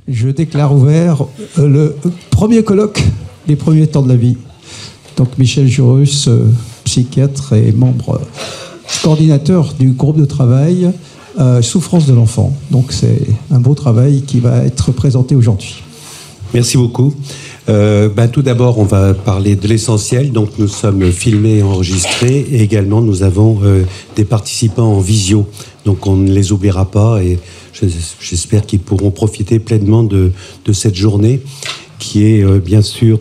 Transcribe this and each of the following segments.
Je déclare ouvert le premier colloque des premiers temps de la vie. Donc Michel Jurus, psychiatre et membre coordinateur du groupe de travail Souffrance de l'enfant. Donc c'est un beau travail qui va être présenté aujourd'hui. Merci beaucoup. Tout d'abord, on va parler de l'essentiel. Donc nous sommes filmés et enregistrés. Et également, nous avons des participants en visio. Donc on ne les oubliera pas et j'espère qu'ils pourront profiter pleinement de cette journée qui est bien sûr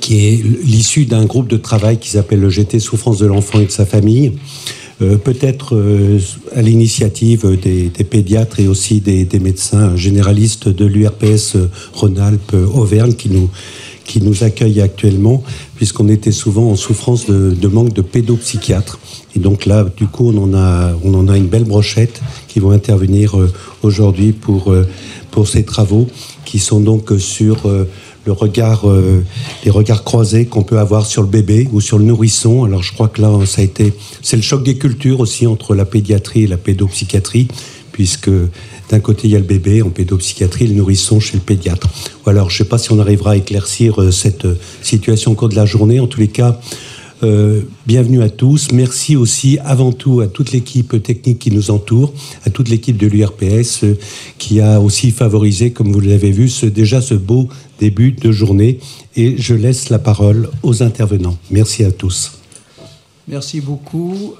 qui est l'issue d'un groupe de travail qui s'appelle le GT Souffrance de l'enfant et de sa famille. Peut-être à l'initiative des pédiatres et aussi des médecins généralistes de l'URPS Rhône-Alpes-Auvergne qui nous accueillent actuellement, puisqu'on était souvent en souffrance de manque de pédopsychiatres. Et donc là, du coup, on en a une belle brochette qui vont intervenir aujourd'hui pour ces travaux qui sont donc sur les regards croisés qu'on peut avoir sur le bébé ou sur le nourrisson. Alors je crois que là, c'est le choc des cultures aussi entre la pédiatrie et la pédopsychiatrie, puisque d'un côté il y a le bébé en pédopsychiatrie et le nourrisson chez le pédiatre. Alors je ne sais pas si on arrivera à éclaircir cette situation au cours de la journée. En tous les cas, bienvenue à tous. Merci aussi avant tout à toute l'équipe technique qui nous entoure, à toute l'équipe de l'URPS qui a aussi favorisé, comme vous l'avez vu, ce beau début de journée. Et je laisse la parole aux intervenants. Merci à tous. Merci beaucoup.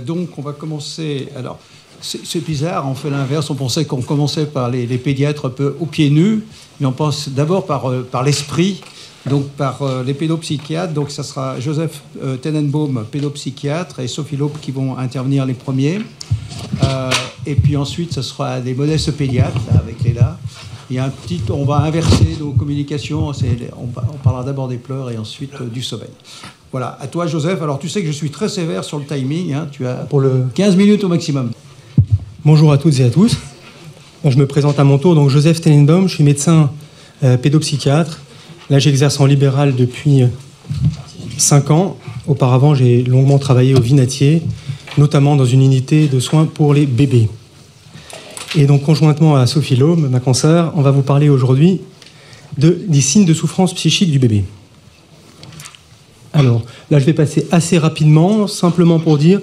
Donc on va commencer. Alors c'est bizarre, on fait l'inverse. On pensait qu'on commençait par les pédiatres un peu aux pieds nus, mais on pense d'abord par l'esprit. Donc par les pédopsychiatres, donc ça sera Joseph Tenenbaum, pédopsychiatre, et Sophie Laube qui vont intervenir les premiers. Et puis ensuite, ce sera des modestes pédiatres, là, avec Léla. On va inverser nos communications. On parlera d'abord des pleurs et ensuite du sommeil. Voilà, à toi Joseph. Alors tu sais que je suis très sévère sur le timing. Hein. Tu as pour 15 minutes au maximum. Bonjour à toutes et à tous. Donc, je me présente à mon tour. Donc Joseph Tenenbaum, je suis médecin pédopsychiatre. Là, j'exerce en libéral depuis 5 ans. Auparavant, j'ai longuement travaillé au Vinatier, notamment dans une unité de soins pour les bébés. Et donc, conjointement à Sophie Laube, ma consoeur, on va vous parler aujourd'hui des signes de souffrance psychique du bébé. Alors, là, je vais passer assez rapidement, simplement pour dire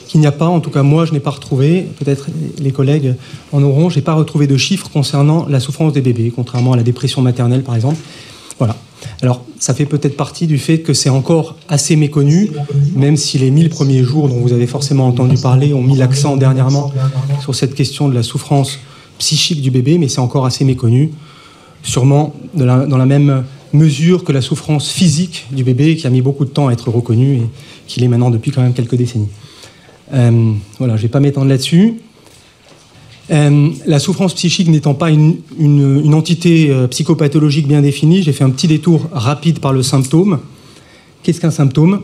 qu'il n'y a pas, en tout cas moi, je n'ai pas retrouvé, peut-être les collègues en auront, je n'ai pas retrouvé de chiffres concernant la souffrance des bébés, contrairement à la dépression maternelle, par exemple. Voilà. Alors, ça fait peut-être partie du fait que c'est encore assez méconnu, même si les 1000 premiers jours dont vous avez forcément entendu parler ont mis l'accent dernièrement sur cette question de la souffrance psychique du bébé, mais c'est encore assez méconnu, sûrement dans la même mesure que la souffrance physique du bébé, qui a mis beaucoup de temps à être reconnue et qui l'est maintenant depuis quand même quelques décennies. Voilà, je ne vais pas m'étendre là-dessus. La souffrance psychique n'étant pas une entité psychopathologique bien définie, j'ai fait un petit détour rapide par le symptôme. Qu'est-ce qu'un symptôme ?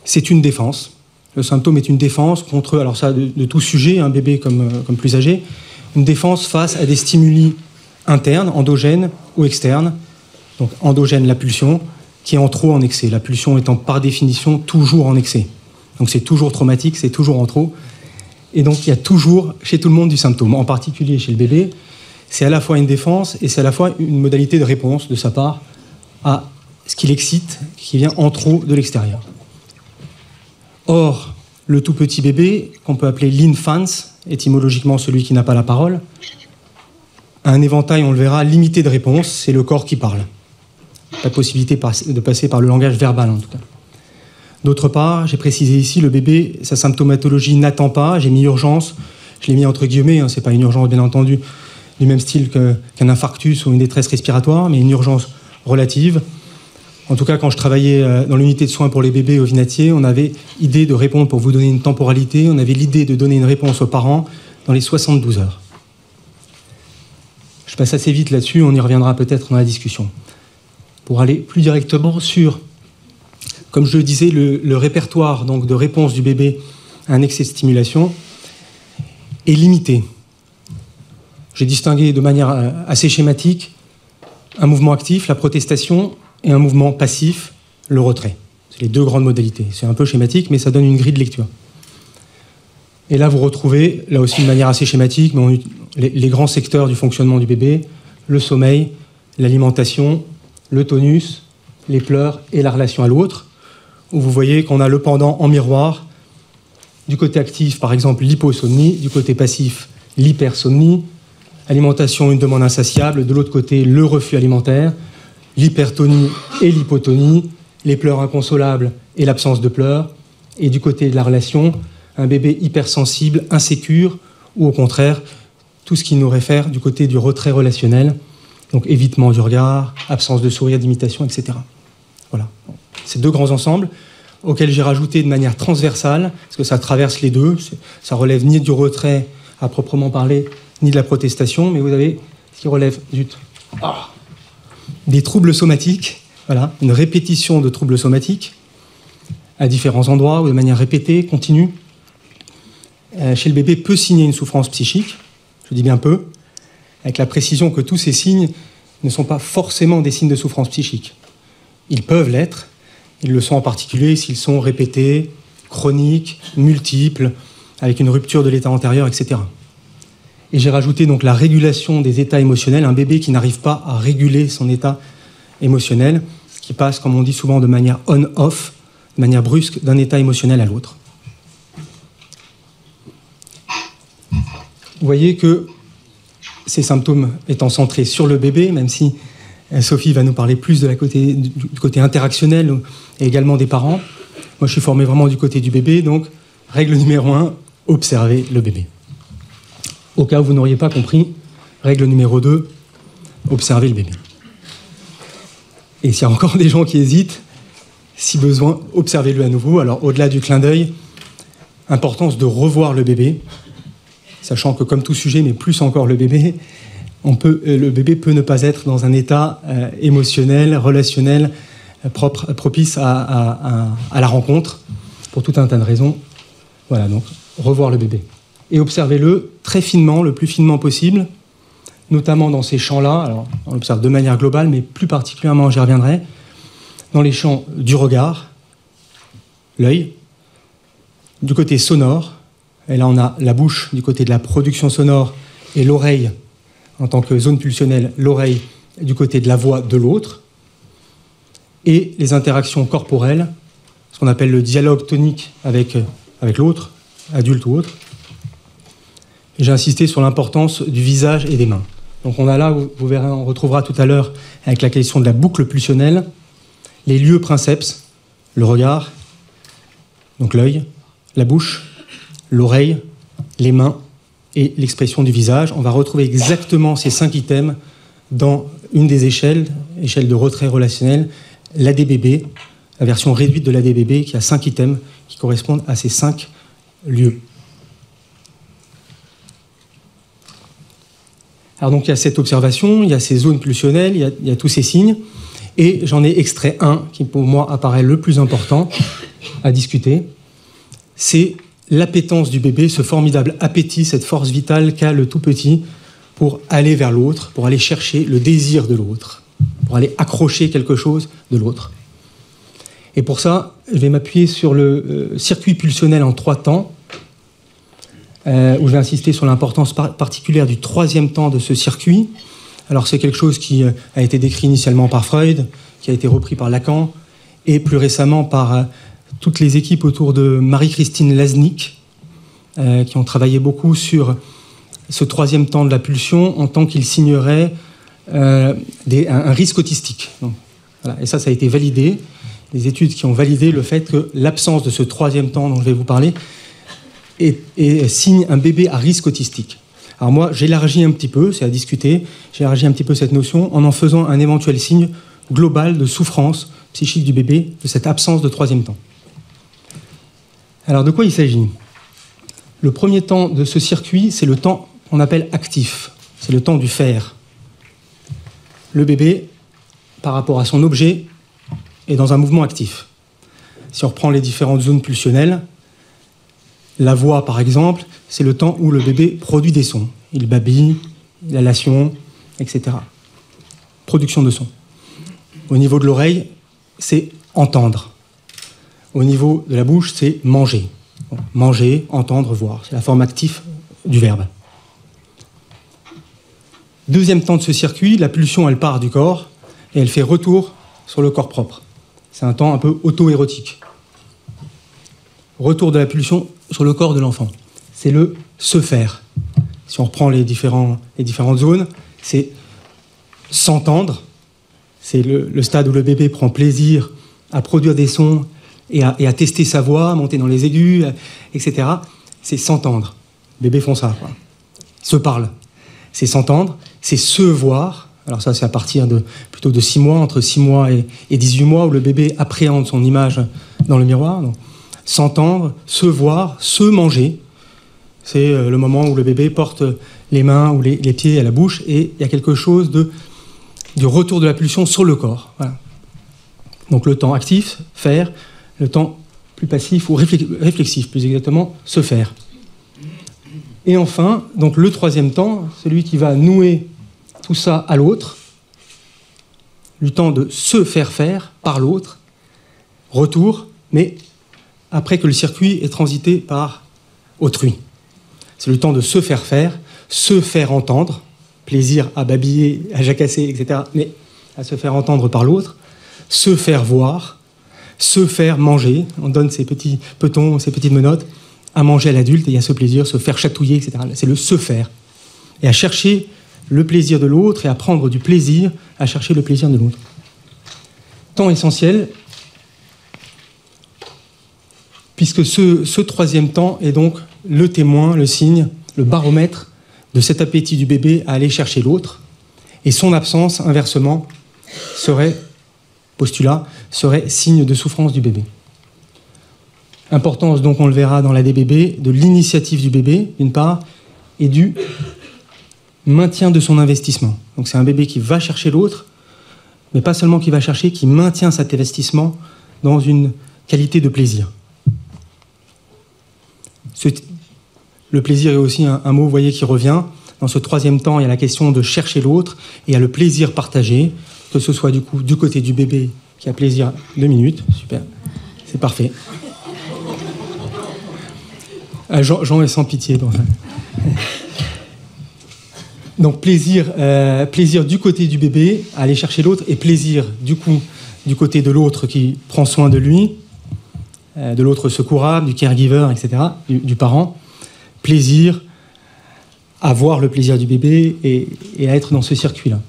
C'est une défense. Le symptôme est une défense contre, alors ça de tout sujet, un bébé comme plus âgé, une défense face à des stimuli internes, endogènes ou externes. Donc endogène, la pulsion, qui est en trop, en excès. La pulsion étant par définition toujours en excès. Donc c'est toujours traumatique, c'est toujours en trop. Et donc, il y a toujours, chez tout le monde, du symptôme. En particulier chez le bébé, c'est à la fois une défense et c'est à la fois une modalité de réponse de sa part à ce qui l'excite, qui vient en trop de l'extérieur. Or, le tout petit bébé, qu'on peut appeler l'infant, étymologiquement celui qui n'a pas la parole, a un éventail, on le verra, limité de réponses. C'est le corps qui parle. Pas de possibilité de passer par le langage verbal, en tout cas. D'autre part, j'ai précisé ici, le bébé, sa symptomatologie n'attend pas. J'ai mis urgence, je l'ai mis entre guillemets, hein, c'est pas une urgence bien entendu du même style qu'un infarctus ou une détresse respiratoire, mais une urgence relative. En tout cas, quand je travaillais dans l'unité de soins pour les bébés au Vinatier, on avait idée de répondre, pour vous donner une temporalité, on avait l'idée de donner une réponse aux parents dans les 72 heures. Je passe assez vite là-dessus, on y reviendra peut-être dans la discussion. Pour aller plus directement sur... Comme je le disais, le répertoire donc, de réponse du bébé à un excès de stimulation est limité. J'ai distingué de manière assez schématique un mouvement actif, la protestation, et un mouvement passif, le retrait. C'est les deux grandes modalités. C'est un peu schématique, mais ça donne une grille de lecture. Et là, vous retrouvez, là aussi de manière assez schématique, les grands secteurs du fonctionnement du bébé, le sommeil, l'alimentation, le tonus, les pleurs et la relation à l'autre, où vous voyez qu'on a le pendant en miroir. Du côté actif, par exemple, l'hyposomnie, du côté passif, l'hypersomnie, alimentation, une demande insatiable, de l'autre côté, le refus alimentaire, l'hypertonie et l'hypotonie, les pleurs inconsolables et l'absence de pleurs, et du côté de la relation, un bébé hypersensible, insécure, ou au contraire, tout ce qui nous réfère du côté du retrait relationnel, donc évitement du regard, absence de sourire, d'imitation, etc. Voilà. Ces deux grands ensembles auxquels j'ai rajouté de manière transversale, parce que ça traverse les deux, ça relève ni du retrait à proprement parler, ni de la protestation, mais vous avez ce qui relève des troubles somatiques, voilà, une répétition de troubles somatiques à différents endroits ou de manière répétée, continue. Chez le bébé peut signer une souffrance psychique, je dis bien peu, avec la précision que tous ces signes ne sont pas forcément des signes de souffrance psychique. Ils peuvent l'être, ils le sont en particulier s'ils sont répétés, chroniques, multiples, avec une rupture de l'état antérieur, etc. Et j'ai rajouté donc la régulation des états émotionnels, un bébé qui n'arrive pas à réguler son état émotionnel, qui passe, comme on dit souvent, de manière on-off, de manière brusque, d'un état émotionnel à l'autre. Vous voyez que ces symptômes étant centrés sur le bébé, même si Sophie va nous parler plus du côté interactionnel et également des parents, moi je suis formé vraiment du côté du bébé, donc règle numéro 1, observez le bébé. Au cas où vous n'auriez pas compris, règle numéro 2, observez le bébé. Et s'il y a encore des gens qui hésitent, si besoin, observez-le à nouveau. Alors au-delà du clin d'œil, importance de revoir le bébé, sachant que comme tout sujet, mais plus encore le bébé, le bébé peut ne pas être dans un état émotionnel, relationnel, propice à la rencontre, pour tout un tas de raisons. Voilà, donc revoir le bébé. Et observez-le très finement, le plus finement possible, notamment dans ces champs-là. Alors, on l'observe de manière globale, mais plus particulièrement, j'y reviendrai, dans les champs du regard, l'œil, du côté sonore, et là on a la bouche du côté de la production sonore et l'oreille en tant que zone pulsionnelle, l'oreille du côté de la voix de l'autre, et les interactions corporelles, ce qu'on appelle le dialogue tonique avec l'autre, adulte ou autre. Et j'ai insisté sur l'importance du visage et des mains. Donc on a là, vous verrez, on retrouvera tout à l'heure avec la question de la boucle pulsionnelle, les lieux princeps, le regard, donc l'œil, la bouche, l'oreille, les mains et l'expression du visage. On va retrouver exactement ces 5 items dans une des échelle de retrait relationnel, l'ADBB, la version réduite de l'ADBB, qui a 5 items qui correspondent à ces 5 lieux. Alors donc il y a cette observation, il y a ces zones pulsionnelles, il y a tous ces signes, et j'en ai extrait un qui pour moi apparaît le plus important à discuter, c'est l'appétence du bébé, ce formidable appétit, cette force vitale qu'a le tout petit pour aller vers l'autre, pour aller chercher le désir de l'autre, pour aller accrocher quelque chose de l'autre. Et pour ça, je vais m'appuyer sur le circuit pulsionnel en 3 temps, où je vais insister sur l'importance particulière du 3e temps de ce circuit. Alors c'est quelque chose qui a été décrit initialement par Freud, qui a été repris par Lacan, et plus récemment par toutes les équipes autour de Marie-Christine Laznick, qui ont travaillé beaucoup sur ce 3e temps de la pulsion en tant qu'il signerait un risque autistique. Donc, voilà. Et ça a été validé, des études qui ont validé le fait que l'absence de ce 3e temps dont je vais vous parler signe un bébé à risque autistique. Alors moi, j'élargis un petit peu, c'est à discuter, j'élargis un petit peu cette notion en faisant un éventuel signe global de souffrance psychique du bébé de cette absence de 3e temps. Alors de quoi il s'agit ? Le premier temps de ce circuit, c'est le temps qu'on appelle actif, c'est le temps du faire. Le bébé, par rapport à son objet, est dans un mouvement actif. Si on reprend les différentes zones pulsionnelles, la voix, par exemple, c'est le temps où le bébé produit des sons. Il babille, l'inhalation, etc. Production de sons. Au niveau de l'oreille, c'est entendre. Au niveau de la bouche, c'est manger. Donc, manger, entendre, voir. C'est la forme active du verbe. Deuxième temps de ce circuit, la pulsion, elle part du corps et elle fait retour sur le corps propre. C'est un temps un peu auto-érotique. Retour de la pulsion sur le corps de l'enfant. C'est le se faire. Si on reprend les différentes zones, c'est s'entendre. C'est le stade où le bébé prend plaisir à produire des sons et à tester sa voix, monter dans les aigus, etc. C'est s'entendre. Les bébés font ça, quoi. Ils se parlent. C'est s'entendre, c'est se voir. Alors ça, c'est à partir plutôt de 6 mois, entre 6 mois et 18 mois, où le bébé appréhende son image dans le miroir. Donc, s'entendre, se voir, se manger. C'est le moment où le bébé porte les mains ou les pieds à la bouche et il y a quelque chose du retour de la pulsion sur le corps. Voilà. Donc le temps actif, faire, le temps plus passif ou réflexif, plus exactement, se faire. Et enfin, donc le troisième temps, celui qui va nouer tout ça à l'autre, le temps de se faire faire par l'autre, retour, mais après que le circuit est transité par autrui. C'est le temps de se faire entendre, plaisir à babiller, à jacasser, etc., mais à se faire entendre par l'autre, se faire voir, se faire manger, on donne ces petits petons, ces petites menottes, à manger à l'adulte, et il y a ce plaisir, se faire chatouiller, etc. C'est le se faire. Et à chercher le plaisir de l'autre et à prendre du plaisir à chercher le plaisir de l'autre. Temps essentiel, puisque ce troisième temps est donc le témoin, le signe, le baromètre de cet appétit du bébé à aller chercher l'autre, et son absence, inversement, serait signe de souffrance du bébé. Importance, donc, on le verra dans la DBB, de l'initiative du bébé, d'une part, et du maintien de son investissement. Donc c'est un bébé qui va chercher l'autre, mais pas seulement qui va chercher, qui maintient cet investissement dans une qualité de plaisir. Le plaisir est aussi un mot, vous voyez, qui revient. Dans ce troisième temps, il y a la question de chercher l'autre et il y a le plaisir partagé, que ce soit du coup du côté du bébé qui a plaisir 2 minutes, super, c'est parfait. Jean est sans pitié. Donc plaisir du côté du bébé à aller chercher l'autre et plaisir du coup du côté de l'autre qui prend soin de lui, de l'autre secourable, du caregiver, etc., du parent. Plaisir à voir le plaisir du bébé et à être dans ce circuit-là.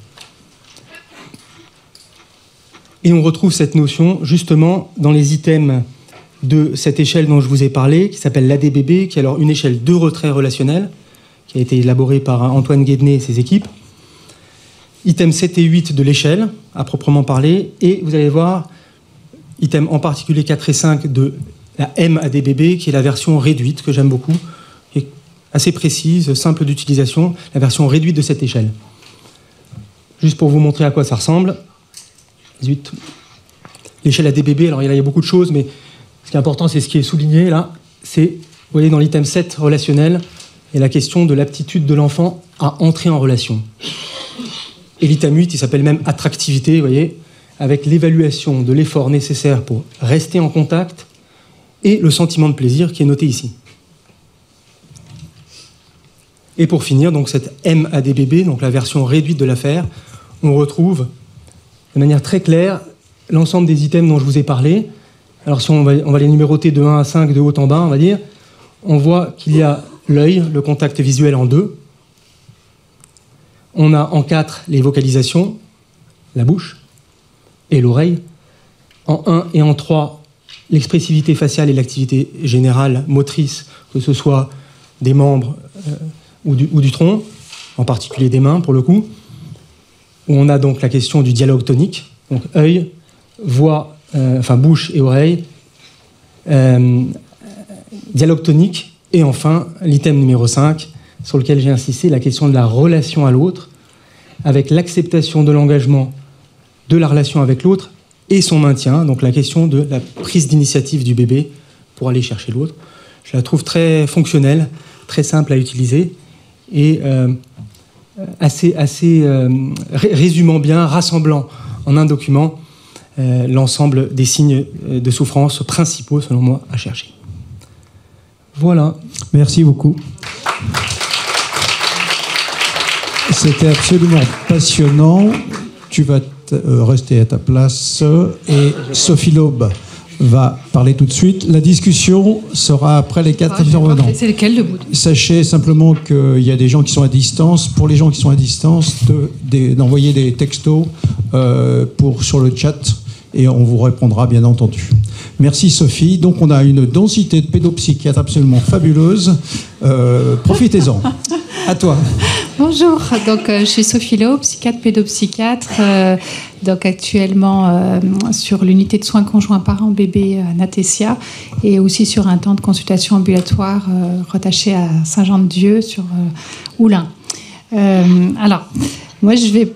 Et on retrouve cette notion justement dans les items de cette échelle dont je vous ai parlé, qui s'appelle l'ADBB, qui est alors une échelle de retrait relationnel, qui a été élaborée par Antoine Guédenet et ses équipes. Items 7 et 8 de l'échelle, à proprement parler, et vous allez voir, items en particulier 4 et 5 de la MADBB, qui est la version réduite, que j'aime beaucoup, qui est assez précise, simple d'utilisation, la version réduite de cette échelle. Juste pour vous montrer à quoi ça ressemble. L'échelle ADBB, alors il y a beaucoup de choses, mais ce qui est important, c'est ce qui est souligné là. C'est, vous voyez, dans l'item 7 relationnel, il y a la question de l'aptitude de l'enfant à entrer en relation. Et l'item 8, il s'appelle même attractivité, vous voyez, avec l'évaluation de l'effort nécessaire pour rester en contact et le sentiment de plaisir qui est noté ici. Et pour finir, donc cette MADBB, donc la version réduite de l'affaire, on retrouve de manière très claire l'ensemble des items dont je vous ai parlé. Alors si on va les numéroter de 1 à 5, de haut en bas, on va dire, on voit qu'il y a l'œil, le contact visuel en 2. On a en 4 les vocalisations, la bouche et l'oreille. En 1 et en 3, l'expressivité faciale et l'activité générale motrice, que ce soit des membres ou du tronc, en particulier des mains pour le coup. Où on a donc la question du dialogue tonique, donc œil, voix, bouche et oreille, dialogue tonique, et enfin l'item numéro 5, sur lequel j'ai insisté, la question de la relation à l'autre, avec l'acceptation de l'engagement de la relation avec l'autre et son maintien, donc la question de la prise d'initiative du bébé pour aller chercher l'autre. Je la trouve très fonctionnelle, très simple à utiliser, et résumant bien, rassemblant en un document l'ensemble des signes de souffrance principaux, selon moi, à chercher. Voilà. Merci beaucoup. C'était absolument passionnant. Tu vas rester à ta place et Sophie Laube va parler tout de suite. La discussion sera après les 4 intervenants. C'est lequel le bout? Sachez simplement qu'il y a des gens qui sont à distance. Pour les gens qui sont à distance, d'envoyer des textos sur le chat et on vous répondra bien entendu. Merci Sophie. Donc on a une densité de pédopsychiatres absolument fabuleuse. Profitez-en. À toi. Bonjour, donc je suis Sophie Laube, psychiatre pédopsychiatre, donc actuellement sur l'unité de soins conjoints parents-bébés à Natessia et aussi sur un temps de consultation ambulatoire rattaché à Saint-Jean-de-Dieu sur Oulin. Alors, moi je vais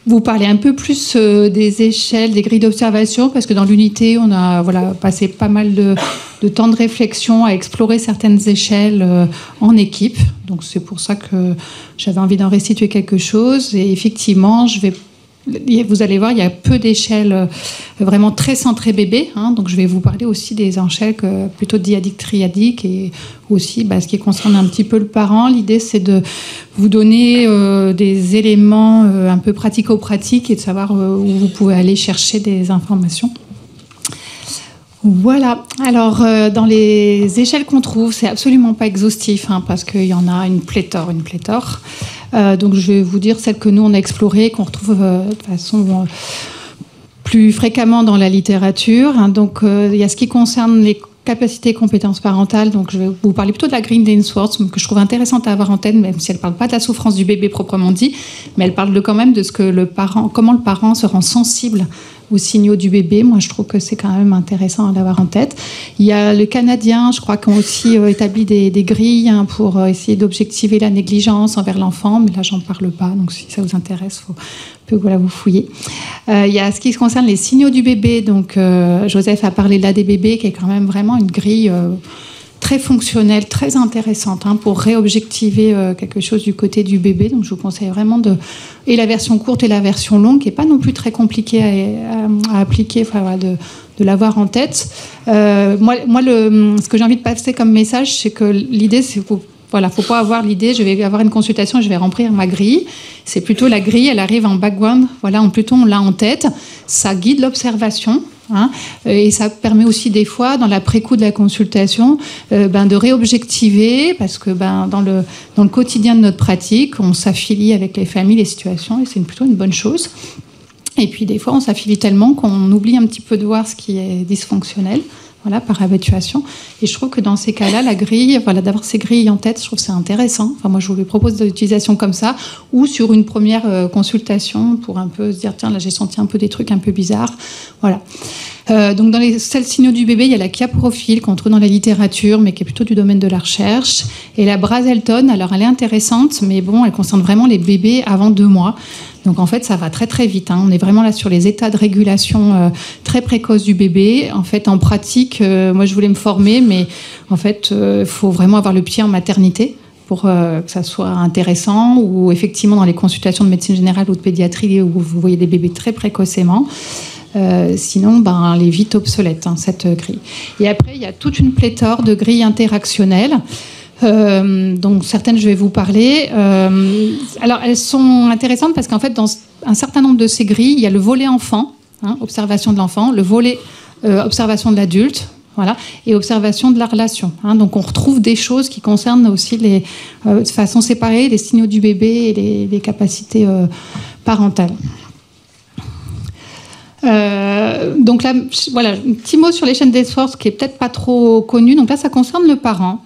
vous parler un peu plus des échelles, des grilles d'observation, parce que dans l'unité, on a passé pas mal de temps de réflexion à explorer certaines échelles en équipe. Donc c'est pour ça que j'avais envie d'en restituer quelque chose. Et effectivement, vous allez voir, il y a peu d'échelles vraiment très centrées bébé. Donc je vais vous parler aussi des échelles plutôt dyadiques, triadiques et aussi ce qui concerne un petit peu le parent. L'idée, c'est de vous donner des éléments un peu pratico-pratiques et de savoir où vous pouvez aller chercher des informations. Voilà. Alors, dans les échelles qu'on trouve, c'est absolument pas exhaustif, parce qu'il y en a une pléthore. Donc, je vais vous dire celles que nous, on a explorées, qu'on retrouve de façon plus fréquemment dans la littérature. Donc, il y a ce qui concerne les capacités et compétences parentales. Donc, je vais vous parler plutôt de la grille d'Ainsworth, que je trouve intéressante à avoir en tête, même si elle ne parle pas de la souffrance du bébé proprement dit, mais elle parle quand même de comment le parent se rend sensible aux signaux du bébé. Moi, je trouve que c'est quand même intéressant à l'avoir en tête. Il y a le Canadien, je crois, qui ont aussi établi des grilles pour essayer d'objectiver la négligence envers l'enfant, mais là, j'en parle pas, donc si ça vous intéresse, faut vous fouiller. Il y a ce qui concerne les signaux du bébé, donc Joseph a parlé là des bébés, qui est quand même vraiment une grille très fonctionnelle, très intéressante pour réobjectiver quelque chose du côté du bébé. Donc je vous conseille vraiment et la version courte et la version longue, qui n'est pas non plus très compliquée à appliquer, de l'avoir en tête. Ce que j'ai envie de passer comme message, c'est que l'idée, c'est faut pas avoir l'idée, je vais avoir une consultation et je vais remplir ma grille. C'est plutôt la grille, elle arrive en background, on l'a en tête. Ça guide l'observation. Et ça permet aussi des fois, dans l'après-coup de la consultation, de réobjectiver, parce que dans le quotidien de notre pratique, on s'affilie avec les familles, les situations, et c'est plutôt une bonne chose. Et puis des fois, on s'affilie tellement qu'on oublie un petit peu de voir ce qui est dysfonctionnel. Par habituation. Et je trouve que dans ces cas-là, la grille, d'avoir ces grilles en tête, je trouve que c'est intéressant. Moi, je vous propose de l'utilisation comme ça, ou sur une première consultation, pour un peu se dire, tiens, là, j'ai senti un peu des trucs un peu bizarres. Voilà. Donc, dans les seuls signaux du bébé, il y a la Chiaprophile qu'on trouve dans la littérature, mais qui est plutôt du domaine de la recherche. Et la Brazelton, alors elle est intéressante, mais bon, elle concerne vraiment les bébés avant 2 mois. Donc en fait, ça va très très vite. On est vraiment là sur les états de régulation très précoces du bébé. En fait, en pratique, moi je voulais me former, mais en fait, il faut vraiment avoir le pied en maternité pour que ça soit intéressant, ou effectivement dans les consultations de médecine générale ou de pédiatrie où vous voyez des bébés très précocement. Sinon, elle est vite obsolète, cette grille. Et après, il y a toute une pléthore de grilles interactionnelles. Donc certaines, je vais vous parler. Alors, elles sont intéressantes parce qu'en fait, dans un certain nombre de ces grilles, il y a le volet enfant, observation de l'enfant, le volet observation de l'adulte, et observation de la relation. Donc on retrouve des choses qui concernent aussi de façon séparée les signaux du bébé et les capacités parentales. Donc là, un petit mot sur les chaînes d'Ainsworth qui est peut-être pas trop connu. Donc là, ça concerne le parent.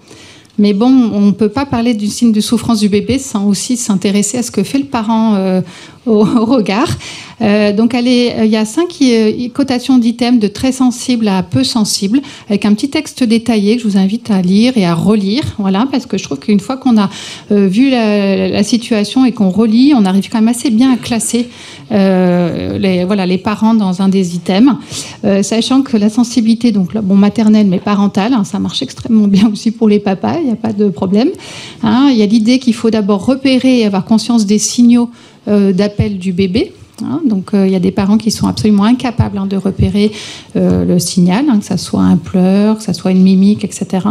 Mais bon, on ne peut pas parler du signe de souffrance du bébé sans aussi s'intéresser à ce que fait le parent au regard. Donc, il y a 5 cotations d'items de très sensible à peu sensible, avec un petit texte détaillé que je vous invite à lire et à relire. Parce que je trouve qu'une fois qu'on a vu la situation et qu'on relit, on arrive quand même assez bien à classer les parents dans un des items, sachant que la sensibilité, maternelle mais parentale, ça marche extrêmement bien aussi pour les papas, il n'y a pas de problème. Il y a l'idée qu'il faut d'abord repérer et avoir conscience des signaux d'appel du bébé. Donc il y a des parents qui sont absolument incapables de repérer le signal, que ça soit un pleur, que ça soit une mimique, etc.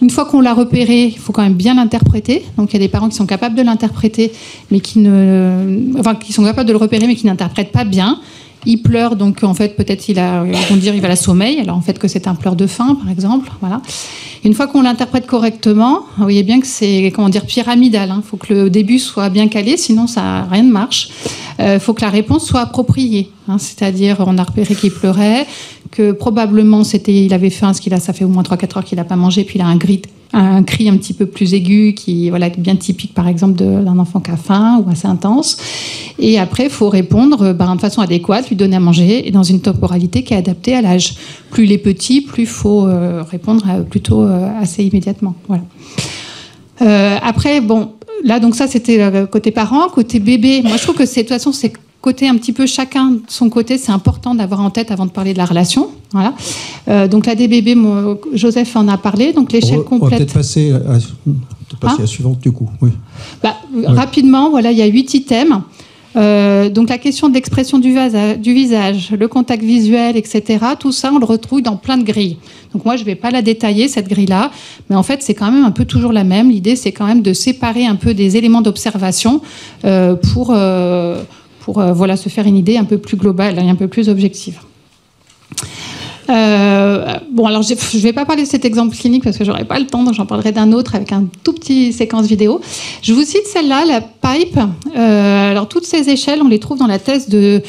Une fois qu'on l'a repéré, il faut quand même bien l'interpréter. Donc il y a des parents qui sont capables de l'interpréter, mais qui sont capables de le repérer, mais qui n'interprètent pas bien. Il pleure, donc en fait peut-être ils vont dire il va à la sommeil, alors en fait que c'est un pleur de faim par exemple. Voilà. Une fois qu'on l'interprète correctement, vous voyez bien que c'est pyramidal. Il faut que le début soit bien calé, sinon rien ne marche. Il faut que la réponse soit appropriée. C'est-à-dire on a repéré qu'il pleurait, que probablement il avait faim, ça fait au moins 3-4 heures qu'il n'a pas mangé, puis il a un cri un petit peu plus aigu qui est bien typique par exemple d'un enfant qui a faim ou assez intense. Et après il faut répondre de façon adéquate, lui donner à manger et dans une temporalité qui est adaptée à l'âge. Plus il est petit, plus il faut répondre plutôt assez immédiatement. Voilà. Après là donc ça c'était côté parent, côté bébé. Moi je trouve que de toute façon c'est côté un petit peu chacun de son côté, c'est important d'avoir en tête avant de parler de la relation. Voilà. Donc la DBB, Joseph en a parlé. Donc l'échelle complète. On va peut-être passer à la suivante du coup. Oui. Rapidement, voilà, il y a 8 items. Donc la question de l'expression du visage, le contact visuel, etc. Tout ça, on le retrouve dans plein de grilles. Donc moi, je ne vais pas la détailler, cette grille-là, mais en fait, c'est quand même un peu toujours la même. L'idée, c'est quand même de séparer un peu des éléments d'observation pour se faire une idée un peu plus globale et un peu plus objective. Alors je ne vais pas parler de cet exemple clinique parce que j'aurai pas le temps, donc j'en parlerai d'un autre avec un tout petit séquence vidéo. Je vous cite celle-là, la PIPE. Alors toutes ces échelles, on les trouve dans la thèse de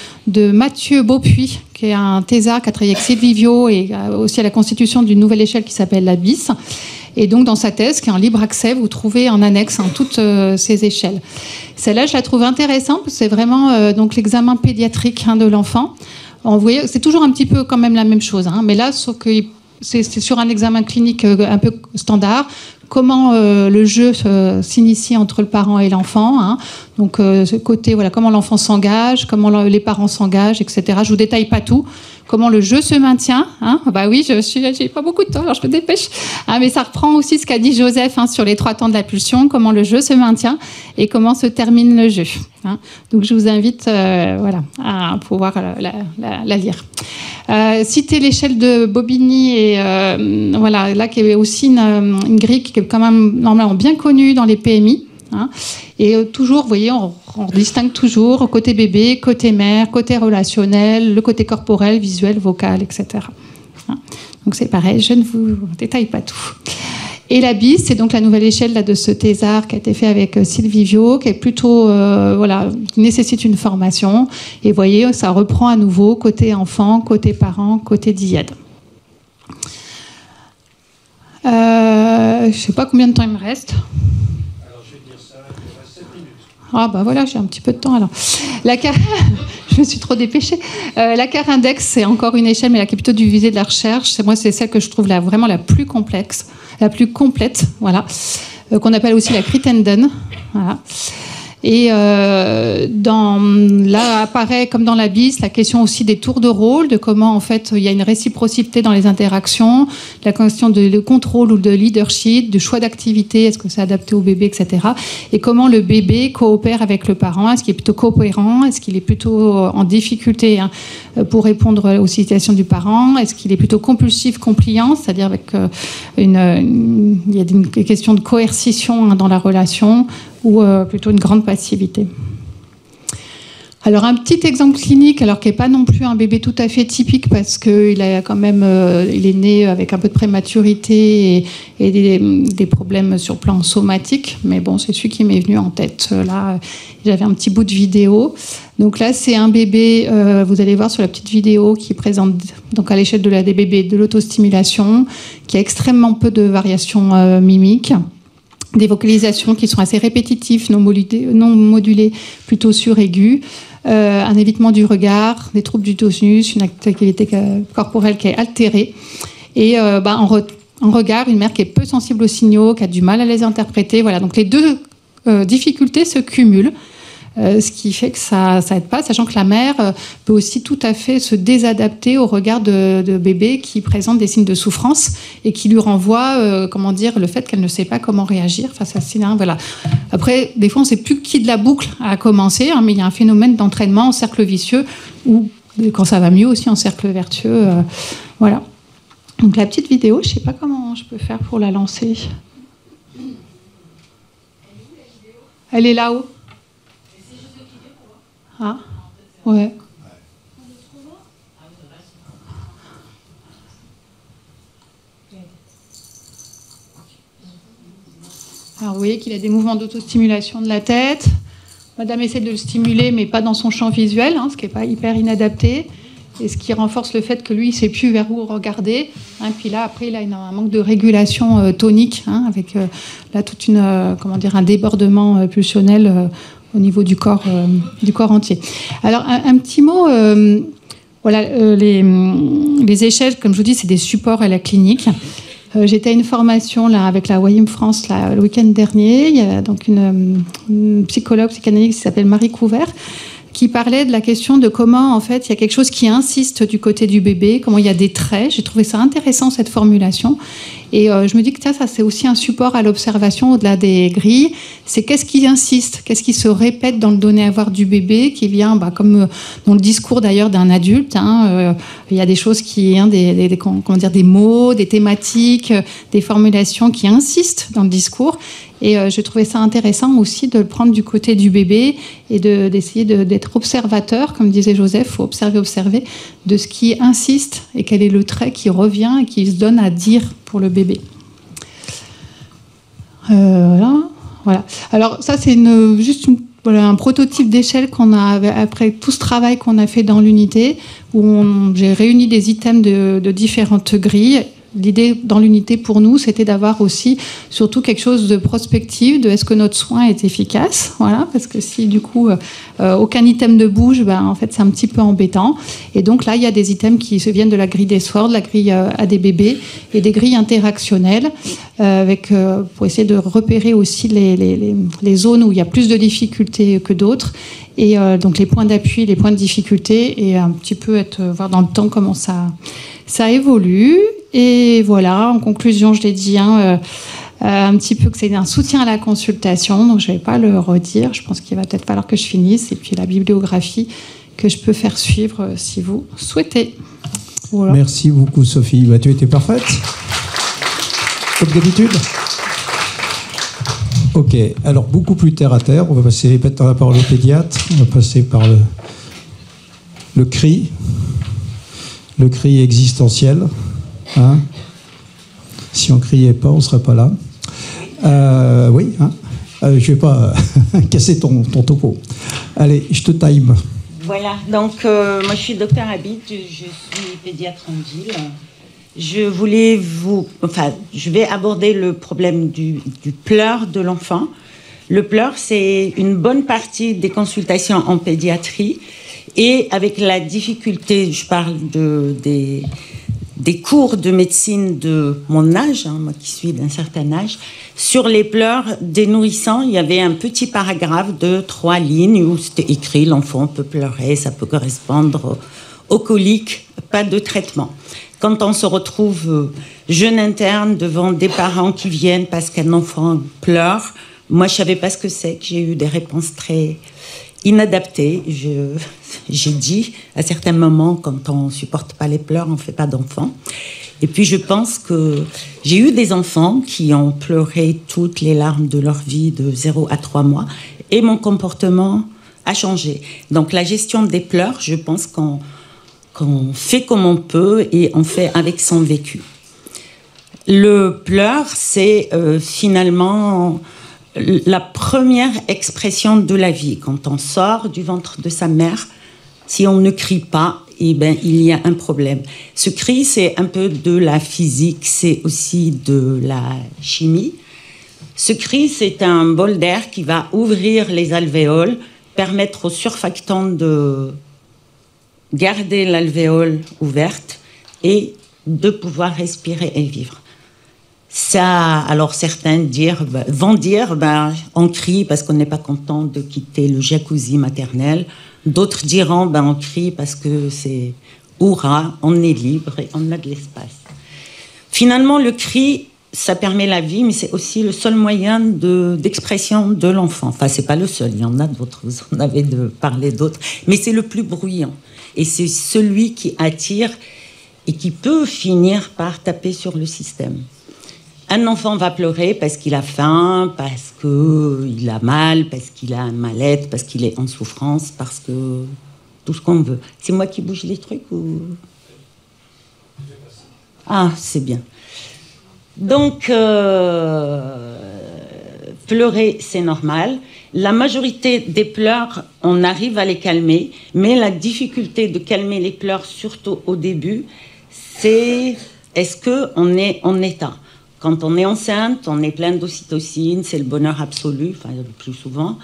Mathieu Beaupuis, qui est un thésard qui a travaillé avec Sylvie Viau et aussi à la constitution d'une nouvelle échelle qui s'appelle la BIS. Et donc, dans sa thèse, qui est en libre accès, vous trouvez en annexe toutes ces échelles. Celle-là, je la trouve intéressante, parce que c'est vraiment donc l'examen pédiatrique de l'enfant. Vous voyez, c'est toujours un petit peu quand même la même chose, mais là, sauf que c'est sur un examen clinique un peu standard. Comment le jeu s'initie entre le parent et l'enfant. Donc, ce côté, comment l'enfant s'engage, comment les parents s'engagent, etc. Je vous détaille pas tout. Comment le jeu se maintient. Oui, j'ai pas beaucoup de temps, alors je me dépêche. Mais ça reprend aussi ce qu'a dit Joseph sur les 3 temps de la pulsion, comment le jeu se maintient et comment se termine le jeu. Donc, je vous invite à pouvoir la lire. Citer l'échelle de Bobigny et là qui est aussi une grille qui est quand même normalement bien connue dans les PMI. Et toujours, vous voyez, on distingue toujours côté bébé, côté mère, côté relationnel, le côté corporel, visuel, vocal, etc. Donc c'est pareil, je ne vous détaille pas tout. Et la BIS, c'est donc la nouvelle échelle de ce thésard qui a été fait avec Sylvie Viau, qui est plutôt, qui nécessite une formation. Et vous voyez, ça reprend à nouveau côté enfant, côté parent, côté diède. Je ne sais pas combien de temps il me reste. J'ai un petit peu de temps alors. Je me suis trop dépêchée. La CAR Index, c'est encore une échelle, mais là, qui est plutôt du visée de la recherche. C'est celle que je trouve vraiment la plus complexe, la plus complète, qu'on appelle aussi la Crittenden. Voilà. Et là apparaît, comme dans la BIS, la question aussi des tours de rôle, de comment en fait il y a une réciprocité dans les interactions, la question de contrôle ou de leadership, du choix d'activité, est-ce que c'est adapté au bébé, etc. Et comment le bébé coopère avec le parent, est-ce qu'il est plutôt coopérant, est-ce qu'il est plutôt en difficulté pour répondre aux situations du parent, est-ce qu'il est plutôt compulsif, compliant, c'est-à-dire avec il y a une question de coercition dans la relation, ou plutôt une grande passivité. Alors un petit exemple clinique, alors qui n'est pas non plus un bébé tout à fait typique parce qu'il a quand même, il est né avec un peu de prématurité et des problèmes sur le plan somatique, mais bon, c'est celui qui m'est venu en tête. Là, j'avais un petit bout de vidéo. Donc là, c'est un bébé, vous allez voir sur la petite vidéo qui présente donc à l'échelle des bébés de l'autostimulation, qui a extrêmement peu de variations mimiques. Des vocalisations qui sont assez répétitives, non modulées, plutôt sur-aiguës, un évitement du regard, des troubles du tonus, une activité corporelle qui est altérée, et en regard, une mère qui est peu sensible aux signaux, qui a du mal à les interpréter. Voilà, donc les deux difficultés se cumulent. Ce qui fait que ça aide pas, sachant que la mère peut aussi tout à fait se désadapter au regard de bébés qui présentent des signes de souffrance et qui lui renvoient, le fait qu'elle ne sait pas comment réagir face à ces signes. Voilà. Après, des fois, on ne sait plus qui de la boucle a commencé, mais il y a un phénomène d'entraînement en cercle vicieux ou, quand ça va mieux, aussi en cercle vertueux. Voilà. Donc la petite vidéo, je ne sais pas comment je peux faire pour la lancer. Elle est là-haut. Ah, ouais. Alors vous voyez qu'il a des mouvements d'autostimulation de la tête. Madame essaie de le stimuler, mais pas dans son champ visuel, hein, ce qui n'est pas hyper inadapté. Et ce qui renforce le fait que lui, il ne sait plus vers où regarder. Hein, puis là, après, il a un manque de régulation tonique, hein, avec là toute un débordement pulsionnel au niveau du corps entier. Alors, un petit mot. Voilà, les échelles, comme je vous dis, c'est des supports à la clinique. J'étais à une formation là, avec la WAIM France là, le week-end dernier. Il y a donc une psychologue psychanalyste qui s'appelle Marie Couvert, qui parlait de la question de comment, en fait, il y a quelque chose qui insiste du côté du bébé, comment il y a des traits. J'ai trouvé ça intéressant, cette formulation. Et je me dis que ça c'est aussi un support à l'observation au-delà des grilles. C'est qu'est-ce qui insiste, qu'est-ce qui se répète dans le donner à voir du bébé, qui vient, comme dans le discours d'ailleurs d'un adulte. Il y a des choses des mots, des thématiques, des formulations qui insistent dans le discours. Et je trouvais ça intéressant aussi de le prendre du côté du bébé et d'essayer d'être observateur, comme disait Joseph, il faut observer de ce qui insiste et quel est le trait qui revient et qui se donne à dire pour le bébé. Voilà. Alors ça, c'est juste un prototype d'échelle qu'on a après tout ce travail qu'on a fait dans l'unité, où j'ai réuni des items de différentes grilles. L'idée dans l'unité pour nous, c'était d'avoir aussi surtout quelque chose de prospectif, de est-ce que notre soin est efficace, voilà, parce que si du coup aucun item ne bouge, en fait c'est un petit peu embêtant. Et donc là il y a des items qui se viennent de la grille des SWORD, de la grille ADBB et des grilles interactionnelles pour essayer de repérer aussi les zones où il y a plus de difficultés que d'autres. Et donc les points d'appui, les points de difficulté, et un petit peu voir dans le temps comment ça évolue. Et voilà, en conclusion, je l'ai dit, un petit peu que c'est un soutien à la consultation, donc je ne vais pas le redire, je pense qu'il va peut-être falloir que je finisse, et puis la bibliographie que je peux faire suivre si vous souhaitez. Voilà. Merci beaucoup Sophie, tu étais parfaite, comme d'habitude. Ok, alors beaucoup plus terre à terre, on va passer peut-être la parole au pédiatre, on va passer par le cri existentiel. Hein, si on criait pas, on serait pas là. Oui, hein, je vais pas casser ton topo. Allez, je te time. Voilà, donc moi je suis docteur Abid, je suis pédiatre en ville. Je vais aborder le problème du pleur de l'enfant. Le pleur, c'est une bonne partie des consultations en pédiatrie, et avec la difficulté, je parle des cours de médecine de mon âge, moi qui suis d'un certain âge, sur les pleurs des nourrissants, il y avait un petit paragraphe de 3 lignes où c'était écrit « L'enfant peut pleurer, ça peut correspondre aux coliques, pas de traitement ». Quand on se retrouve jeune interne devant des parents qui viennent parce qu'un enfant pleure, moi je ne savais pas ce que c'est, que j'ai eu des réponses très inadaptées. J'ai dit à certains moments, quand on ne supporte pas les pleurs, on ne fait pas d'enfants. Et puis je pense que j'ai eu des enfants qui ont pleuré toutes les larmes de leur vie de 0 à 3 mois, et mon comportement a changé. Donc la gestion des pleurs, je pense qu'on fait comme on peut et on fait avec son vécu. Le pleur, c'est finalement la première expression de la vie. Quand on sort du ventre de sa mère, si on ne crie pas, il y a un problème. Ce cri, c'est un peu de la physique, c'est aussi de la chimie. Ce cri, c'est un bol d'air qui va ouvrir les alvéoles, permettre aux surfactants de garder l'alvéole ouverte et de pouvoir respirer et vivre. Ça, alors certains vont dire on crie parce qu'on n'est pas content de quitter le jacuzzi maternel. D'autres diront on crie parce que c'est hurrah, on est libre et on a de l'espace. Finalement, le cri, ça permet la vie, mais c'est aussi le seul moyen d'expression de l'enfant. Enfin, c'est pas le seul, il y en a d'autres, vous en avez parlé d'autres, mais c'est le plus bruyant. Et c'est celui qui attire et qui peut finir par taper sur le système. Un enfant va pleurer parce qu'il a faim, parce qu'il a mal, parce qu'il a un mal-être, parce qu'il est en souffrance, parce que tout ce qu'on veut. C'est moi qui bouge les trucs ou... Ah, c'est bien. Donc, pleurer, c'est normal. La majorité des pleurs, on arrive à les calmer, mais la difficulté de calmer les pleurs, surtout au début, c'est est-ce qu'on est en état? Quand on est enceinte, on est plein d'ocytocine, c'est le bonheur absolu, enfin le plus souvent.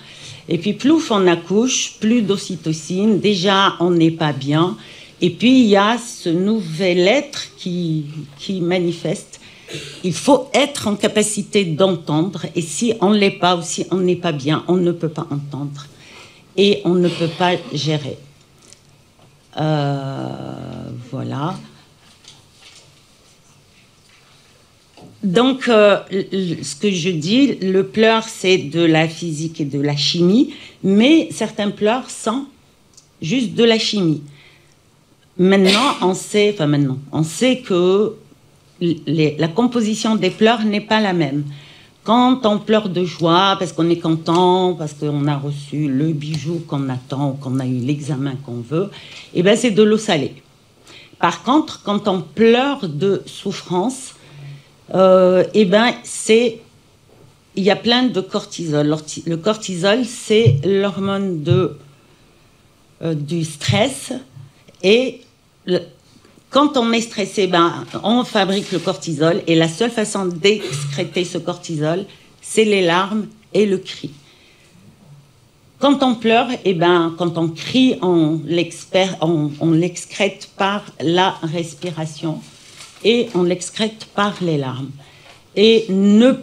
Et puis plus on accouche, plus d'ocytocine, déjà on n'est pas bien. Et puis il y a ce nouvel être qui manifeste. Il faut être en capacité d'entendre, et si on ne l'est pas ou si on n'est pas bien, on ne peut pas entendre. Et on ne peut pas gérer. Voilà. Donc, ce que je dis, le pleur, c'est de la physique et de la chimie, mais certains pleurs sont juste de la chimie. Maintenant, on sait que la composition des pleurs n'est pas la même. Quand on pleure de joie, parce qu'on est content, parce qu'on a reçu le bijou qu'on attend, ou qu'on a eu l'examen qu'on veut, eh ben c'est de l'eau salée. Par contre, quand on pleure de souffrance, eh ben il y a plein de cortisol. Le cortisol, c'est l'hormone du stress, et quand on est stressé, on fabrique le cortisol, et la seule façon d'excréter ce cortisol, c'est les larmes et le cri. Quand on pleure, quand on crie, on l'excrète par la respiration et on l'excrète par les larmes. Et il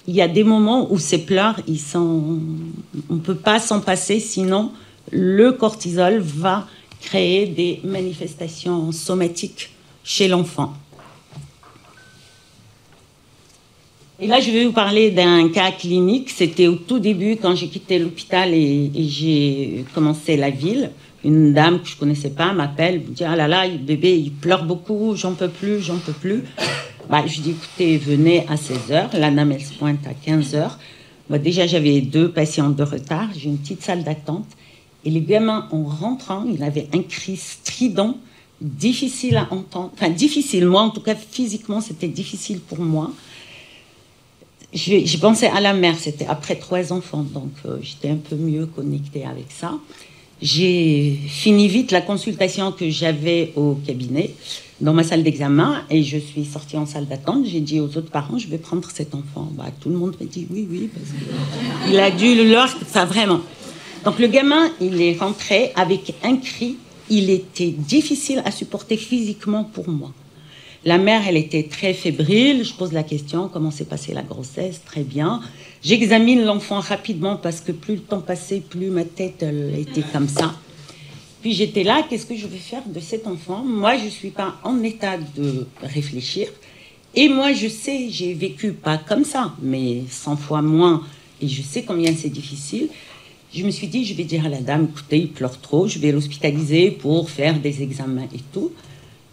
y a des moments où ces pleurs, on ne peut pas s'en passer, sinon le cortisol va créer des manifestations somatiques chez l'enfant. Et là, je vais vous parler d'un cas clinique. C'était au tout début, quand j'ai quitté l'hôpital et j'ai commencé la ville. Une dame que je ne connaissais pas m'appelle, me dit « Ah là là, bébé, il pleure beaucoup, j'en peux plus, j'en peux plus. » Je dis « Écoutez, venez à 16h. » La dame, elle se pointe à 15h. Déjà, j'avais 2 patients de retard. J'ai une petite salle d'attente. Et les gamins, en rentrant, il avait un cri strident, difficile à entendre. Enfin, difficile. Moi, en tout cas, physiquement, c'était difficile pour moi. J'ai pensé à la mère. C'était après 3 enfants, donc j'étais un peu mieux connectée avec ça. J'ai fini vite la consultation que j'avais au cabinet, dans ma salle d'examen, et je suis sortie en salle d'attente. J'ai dit aux autres parents, je vais prendre cet enfant. Tout le monde m'a dit oui, parce qu'il a dû enfin vraiment. Donc le gamin, il est rentré avec un cri. Il était difficile à supporter physiquement pour moi. La mère, elle était très fébrile. Je pose la question, comment s'est passée la grossesse? Très bien. J'examine l'enfant rapidement parce que plus le temps passait, plus ma tête elle était comme ça. Puis j'étais là, qu'est-ce que je vais faire de cet enfant? Moi, je ne suis pas en état de réfléchir. Et moi, je sais, j'ai vécu pas comme ça, mais 100 fois moins. Et je sais combien c'est difficile. Je me suis dit, je vais dire à la dame, écoutez, il pleure trop, je vais l'hospitaliser pour faire des examens et tout.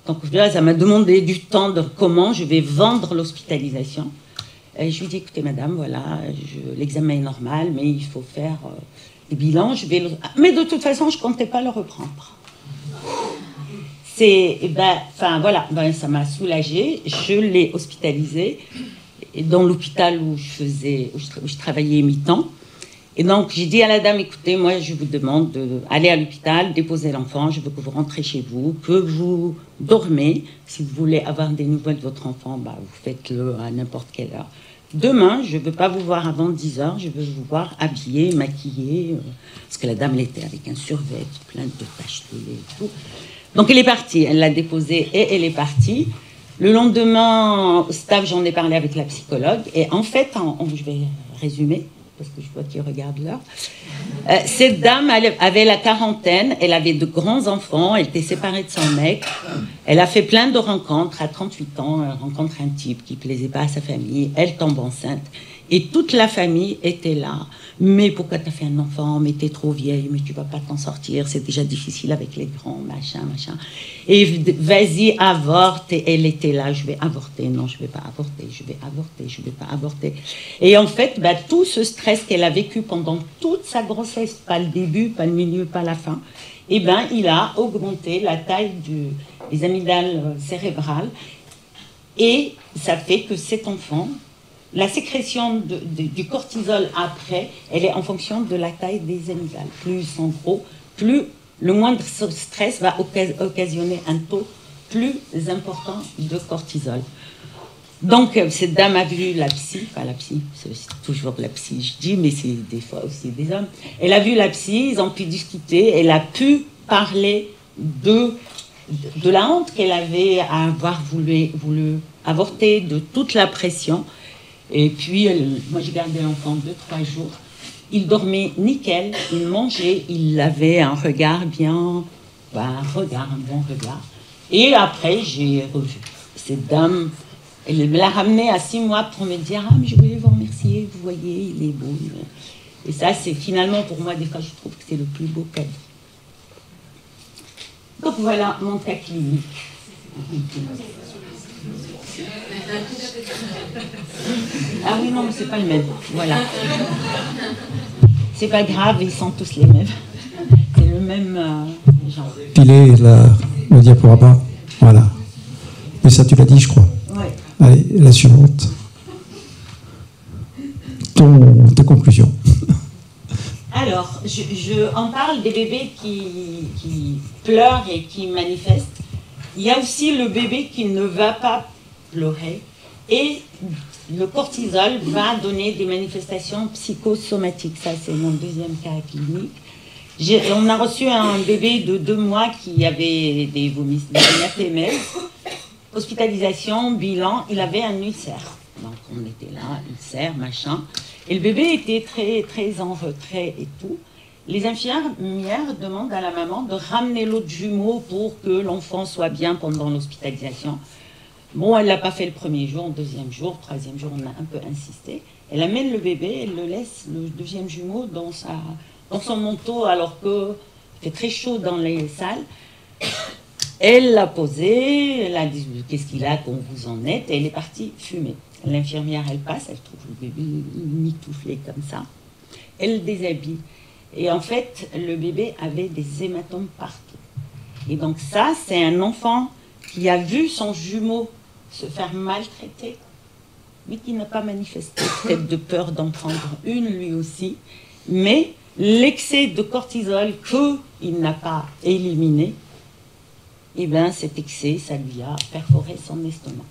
Donc là, ça m'a demandé du temps de comment je vais vendre l'hospitalisation. Et je lui ai dit, écoutez, madame, voilà, l'examen est normal, mais il faut faire des bilans. Mais de toute façon, je ne comptais pas le reprendre. Ça m'a soulagée. Je l'ai hospitalisé dans l'hôpital où je travaillais mi-temps. Et donc, j'ai dit à la dame, écoutez, moi, je vous demande d'aller à l'hôpital, déposer l'enfant, je veux que vous rentrez chez vous, que vous dormez. Si vous voulez avoir des nouvelles de votre enfant, vous faites-le à n'importe quelle heure. Demain, je ne veux pas vous voir avant 10h, je veux vous voir habillée, maquillée, parce que la dame, elle était avec un survêt, plein de taches de lait et tout. Donc, elle est partie, elle l'a déposé et elle est partie. Le lendemain, au staff, j'en ai parlé avec la psychologue, et en fait, je vais résumer, parce que je vois qu'il regarde l'heure. Cette dame avait la quarantaine, elle avait de grands enfants, elle était séparée de son mec, elle a fait plein de rencontres. À 38 ans, elle rencontre un type qui ne plaisait pas à sa famille, elle tombe enceinte. Et toute la famille était là. Mais pourquoi tu as fait un enfant? Mais t'es trop vieille, mais tu vas pas t'en sortir, c'est déjà difficile avec les grands, machin. Et vas-y, avorte. Et elle était là, je vais avorter, non, je vais pas avorter, je vais pas avorter. Et en fait, tout ce stress qu'elle a vécu pendant toute sa grossesse, pas le début, pas le milieu, pas la fin, il a augmenté la taille des amygdales cérébrales. Et ça fait que cet enfant, la sécrétion du cortisol après, elle est en fonction de la taille des amygdales. Plus, en gros, plus le moindre stress va occasionner un taux plus important de cortisol. Donc, cette dame a vu la psy, c'est toujours la psy, je dis, mais c'est des fois aussi des hommes. Elle a vu la psy, ils ont pu discuter, elle a pu parler de la honte qu'elle avait à avoir voulu avorter, de toute la pression. Et puis, moi, j'ai gardé l'enfant 2-3 jours. Il dormait nickel, il mangeait, il avait un regard bien, un bon regard. Et après, j'ai revu cette dame. Elle me l'a ramené à 6 mois pour me dire « Ah, mais je voulais vous remercier, vous voyez, il est beau. » Et ça, c'est finalement, pour moi, des fois, je trouve que c'est le plus beau cadeau. Donc voilà mon cas clinique. Ah oui, non, mais c'est pas le même. Voilà. C'est pas grave, ils sont tous les mêmes. C'est le même genre. Filer le diaporama. Voilà. Mais ça, tu l'as dit, je crois. Ouais. Allez, la suivante. Ta conclusion. Alors, on parle des bébés qui pleurent et qui manifestent. Il y a aussi le bébé qui ne va pas pleurer. Et le cortisol va donner des manifestations psychosomatiques. Ça, c'est mon deuxième cas clinique. On a reçu un bébé de 2 mois qui avait des vomissements, des NRTMS, hospitalisation, bilan, il avait un ulcère. Donc on était là, ulcère, machin. Et le bébé était très, très en retrait et tout. Les infirmières demandent à la maman de ramener l'autre jumeau pour que l'enfant soit bien pendant l'hospitalisation. Bon, elle ne l'a pas fait le premier jour, le 2e jour, le 3e jour, on a un peu insisté. Elle amène le bébé, elle le laisse, le 2e jumeau, dans son manteau, alors qu'il fait très chaud dans les salles. Elle l'a posé, elle a dit « Qu'est-ce qu'il a, qu'on vous en êtes ?» Et elle est partie fumer. L'infirmière, elle passe, elle trouve le bébé mitouflé comme ça. Elle le déshabille. Et en fait, le bébé avait des hématomes partout. Et donc ça, c'est un enfant qui a vu son jumeau se faire maltraiter, mais qui n'a pas manifesté peut-être de peur d'en prendre une lui aussi. Mais l'excès de cortisol qu'il n'a pas éliminé, eh bien cet excès, ça lui a perforé son estomac.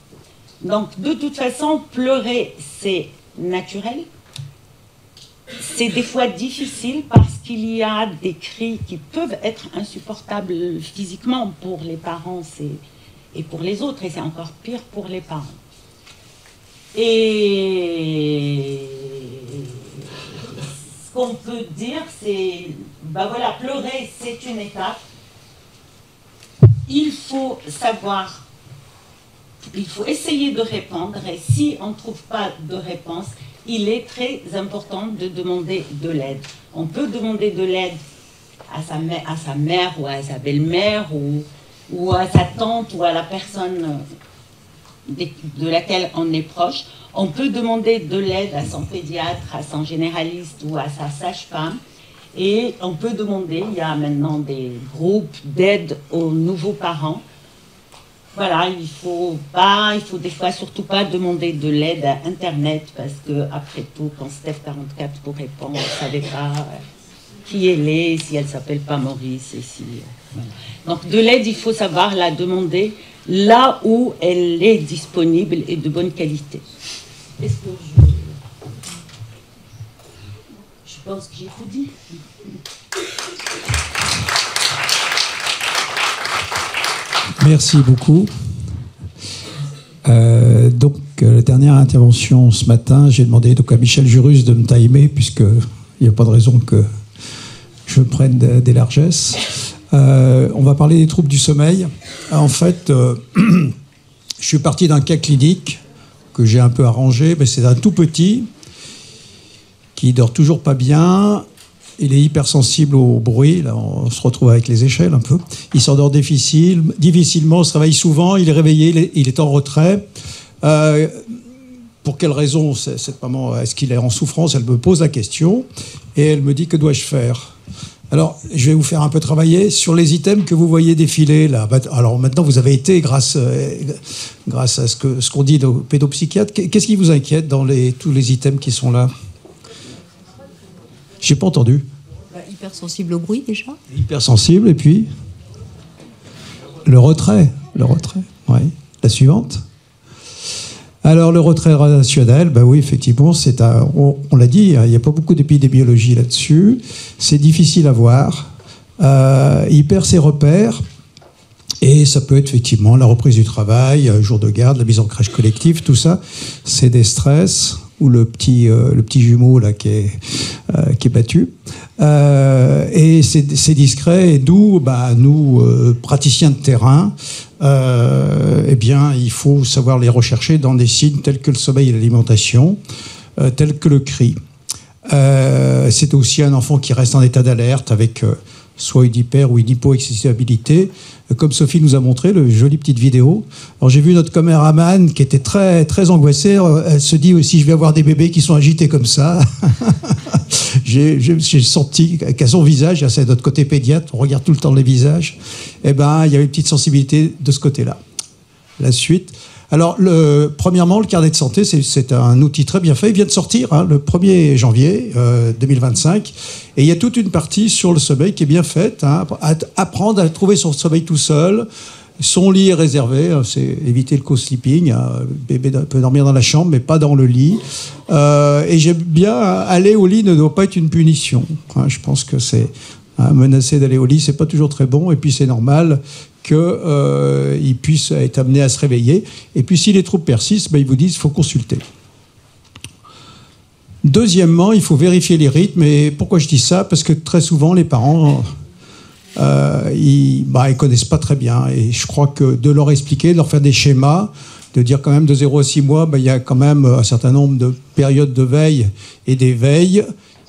Donc de toute façon, pleurer, c'est naturel. C'est des fois difficile parce qu'il y a des cris qui peuvent être insupportables physiquement pour les parents et pour les autres, et c'est encore pire pour les parents. Et ce qu'on peut dire, c'est, voilà, pleurer, c'est une étape. Il faut savoir, il faut essayer de répondre, et si on ne trouve pas de réponse, il est très important de demander de l'aide. On peut demander de l'aide à sa mère ou à sa belle-mère ou à sa tante ou à la personne de laquelle on est proche. On peut demander de l'aide à son pédiatre, à son généraliste ou à sa sage-femme. Et on peut demander, il y a maintenant des groupes d'aide aux nouveaux parents. Voilà, il faut des fois surtout pas demander de l'aide à Internet, parce que après tout, quand Steph44 vous répond, vous ne savez pas qui elle est, si elle s'appelle pas Maurice, et si... Voilà. Donc de l'aide, il faut savoir la demander là où elle est disponible et de bonne qualité. Est-ce que je pense que j'ai tout dit. Merci beaucoup. Donc, la dernière intervention ce matin, j'ai demandé donc à Michel Jurus de me timer, puisqu'il n'y a pas de raison que je prenne des largesses. On va parler des troubles du sommeil. En fait, je suis parti d'un cas clinique que j'ai un peu arrangé, mais c'est un tout petit. qui dort toujours pas bien. Il est hypersensible au bruit. Là, on se retrouve avec les échelles un peu. Il s'endort difficilement, se réveille souvent. Il est réveillé, il est en retrait. Pour quelle raison cette maman, est-ce qu'il est en souffrance? Elle me pose la question et elle me dit que dois-je faire? Alors, je vais vous faire un peu travailler sur les items que vous voyez défiler là. Alors maintenant, vous avez été, grâce à ce qu'on dit aux pédopsychiatres, qu'est-ce qui vous inquiète dans tous les items qui sont là? J'ai pas entendu. Hypersensible au bruit, déjà. Hypersensible, et puis le retrait. Oui. La suivante. Alors, le retrait relationnel, ben oui, effectivement, on l'a dit, il n'y a pas beaucoup d'épidémiologie là-dessus. C'est difficile à voir. Il perd ses repères. Et ça peut être effectivement la reprise du travail, jour de garde, la mise en crèche collective, tout ça, c'est des stress. Ou le petit jumeau là qui est battu. Et c'est discret, et d'où nous, praticiens de terrain, eh bien, il faut savoir les rechercher dans des signes tels que le sommeil et l'alimentation, tels que le cri. C'est aussi un enfant qui reste en état d'alerte avec soit une hyper ou une hypo-excitabilité. Comme Sophie nous a montré, le jolie petite vidéo. Alors j'ai vu notre caméraman qui était très, très angoissée. Elle se dit aussi, je vais avoir des bébés qui sont agités comme ça. J'ai senti qu'à son visage, c'est notre côté pédiatre, on regarde tout le temps les visages, eh ben, il y avait une petite sensibilité de ce côté-là. La suite. Alors, premièrement, le carnet de santé, c'est un outil très bien fait. Il vient de sortir le 1er janvier 2025. Et il y a toute une partie sur le sommeil qui est bien faite. Apprendre à trouver son sommeil tout seul. Son lit est réservé. C'est éviter le co-sleeping. Le bébé peut dormir dans la chambre, mais pas dans le lit. Et j'aime bien, aller au lit ne doit pas être une punition. Je pense que c'est menacer d'aller au lit, c'est pas toujours très bon. Et puis, c'est normal qu'il puisse être amené à se réveiller. Et puis, si les troubles persistent, ils vous disent qu'il faut consulter. Deuxièmement, il faut vérifier les rythmes. Et pourquoi je dis ça? Parce que très souvent, les parents, ils connaissent pas très bien. Et je crois que de leur expliquer, de leur faire des schémas, de dire quand même de 0 à 6 mois, il y a quand même un certain nombre de périodes de veille et d'éveil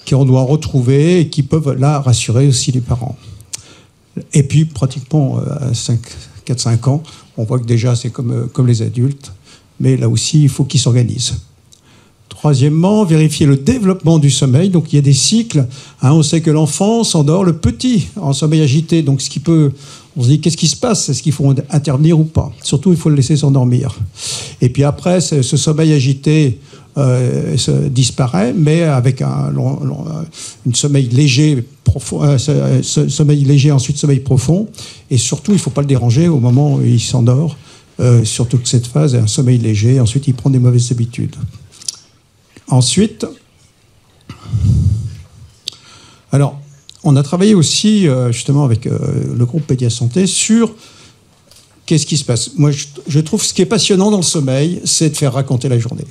qu'on doit retrouver et qui peuvent là rassurer aussi les parents. Et puis, pratiquement à 4-5 ans, on voit que déjà, c'est comme les adultes. Mais là aussi, il faut qu'ils s'organisent. Troisièmement, vérifier le développement du sommeil. Donc, il y a des cycles. On sait que l'enfant s'endort, le petit, en sommeil agité. Donc, on se dit, qu'est-ce qui se passe? Est-ce qu'il faut intervenir ou pas? Surtout, il faut le laisser s'endormir. Et puis après, ce sommeil agité disparaît, mais avec un sommeil léger, profond, sommeil léger, ensuite sommeil profond. Et surtout, il ne faut pas le déranger au moment où il s'endort. Surtout que cette phase est un sommeil léger. Ensuite, il prend des mauvaises habitudes. Ensuite, alors, on a travaillé aussi, justement, avec le groupe Pédia Santé sur qu'est-ce qui se passe. Moi, je trouve ce qui est passionnant dans le sommeil, c'est de faire raconter la journée.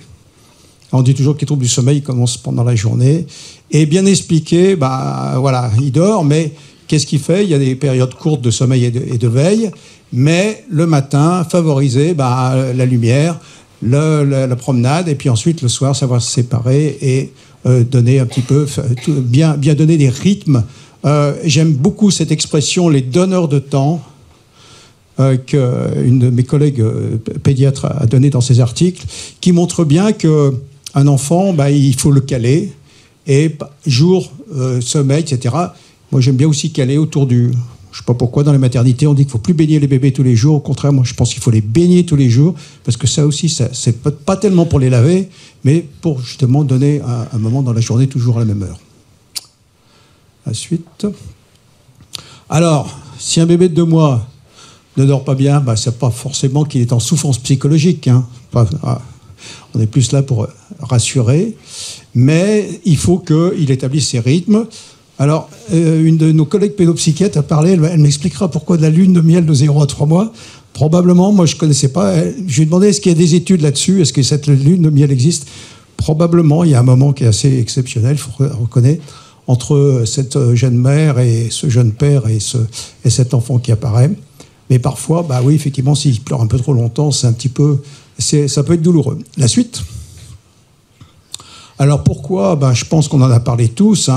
On dit toujours que les troubles du sommeil commencent pendant la journée. Et bien expliquer, voilà, il dort, mais qu'est-ce qu'il fait? Il y a des périodes courtes de sommeil et de veille, mais le matin, favoriser la lumière, la promenade, et puis ensuite le soir, savoir se séparer et donner un petit peu, bien donner des rythmes. J'aime beaucoup cette expression, les donneurs de temps, qu'une de mes collègues pédiatres a donné dans ses articles, qui montre bien qu'un enfant, il faut le caler, et jour, sommeil, etc. Moi, j'aime bien aussi caler autour du... Je ne sais pas pourquoi, dans les maternités, on dit qu'il ne faut plus baigner les bébés tous les jours. Au contraire, moi, je pense qu'il faut les baigner tous les jours, parce que ça aussi, c'est pas tellement pour les laver, mais pour justement donner un moment dans la journée toujours à la même heure. La suite. Alors, si un bébé de 2 mois ne dort pas bien, c'est pas forcément qu'il est en souffrance psychologique. On est plus là pour rassurer, mais il faut qu'il établisse ses rythmes. Alors, une de nos collègues pédopsychiatres a parlé, elle m'expliquera pourquoi de la lune de miel de 0 à 3 mois. Probablement, moi je ne connaissais pas, je lui ai demandé est-ce qu'il y a des études là-dessus, est-ce que cette lune de miel existe? Probablement, il y a un moment qui est assez exceptionnel, il faut reconnaître, entre cette jeune mère et ce jeune père et cet enfant qui apparaît. Mais parfois, oui, effectivement, s'il pleure un peu trop longtemps, ça peut être douloureux. La suite. Alors pourquoi? Je pense qu'on en a parlé tous.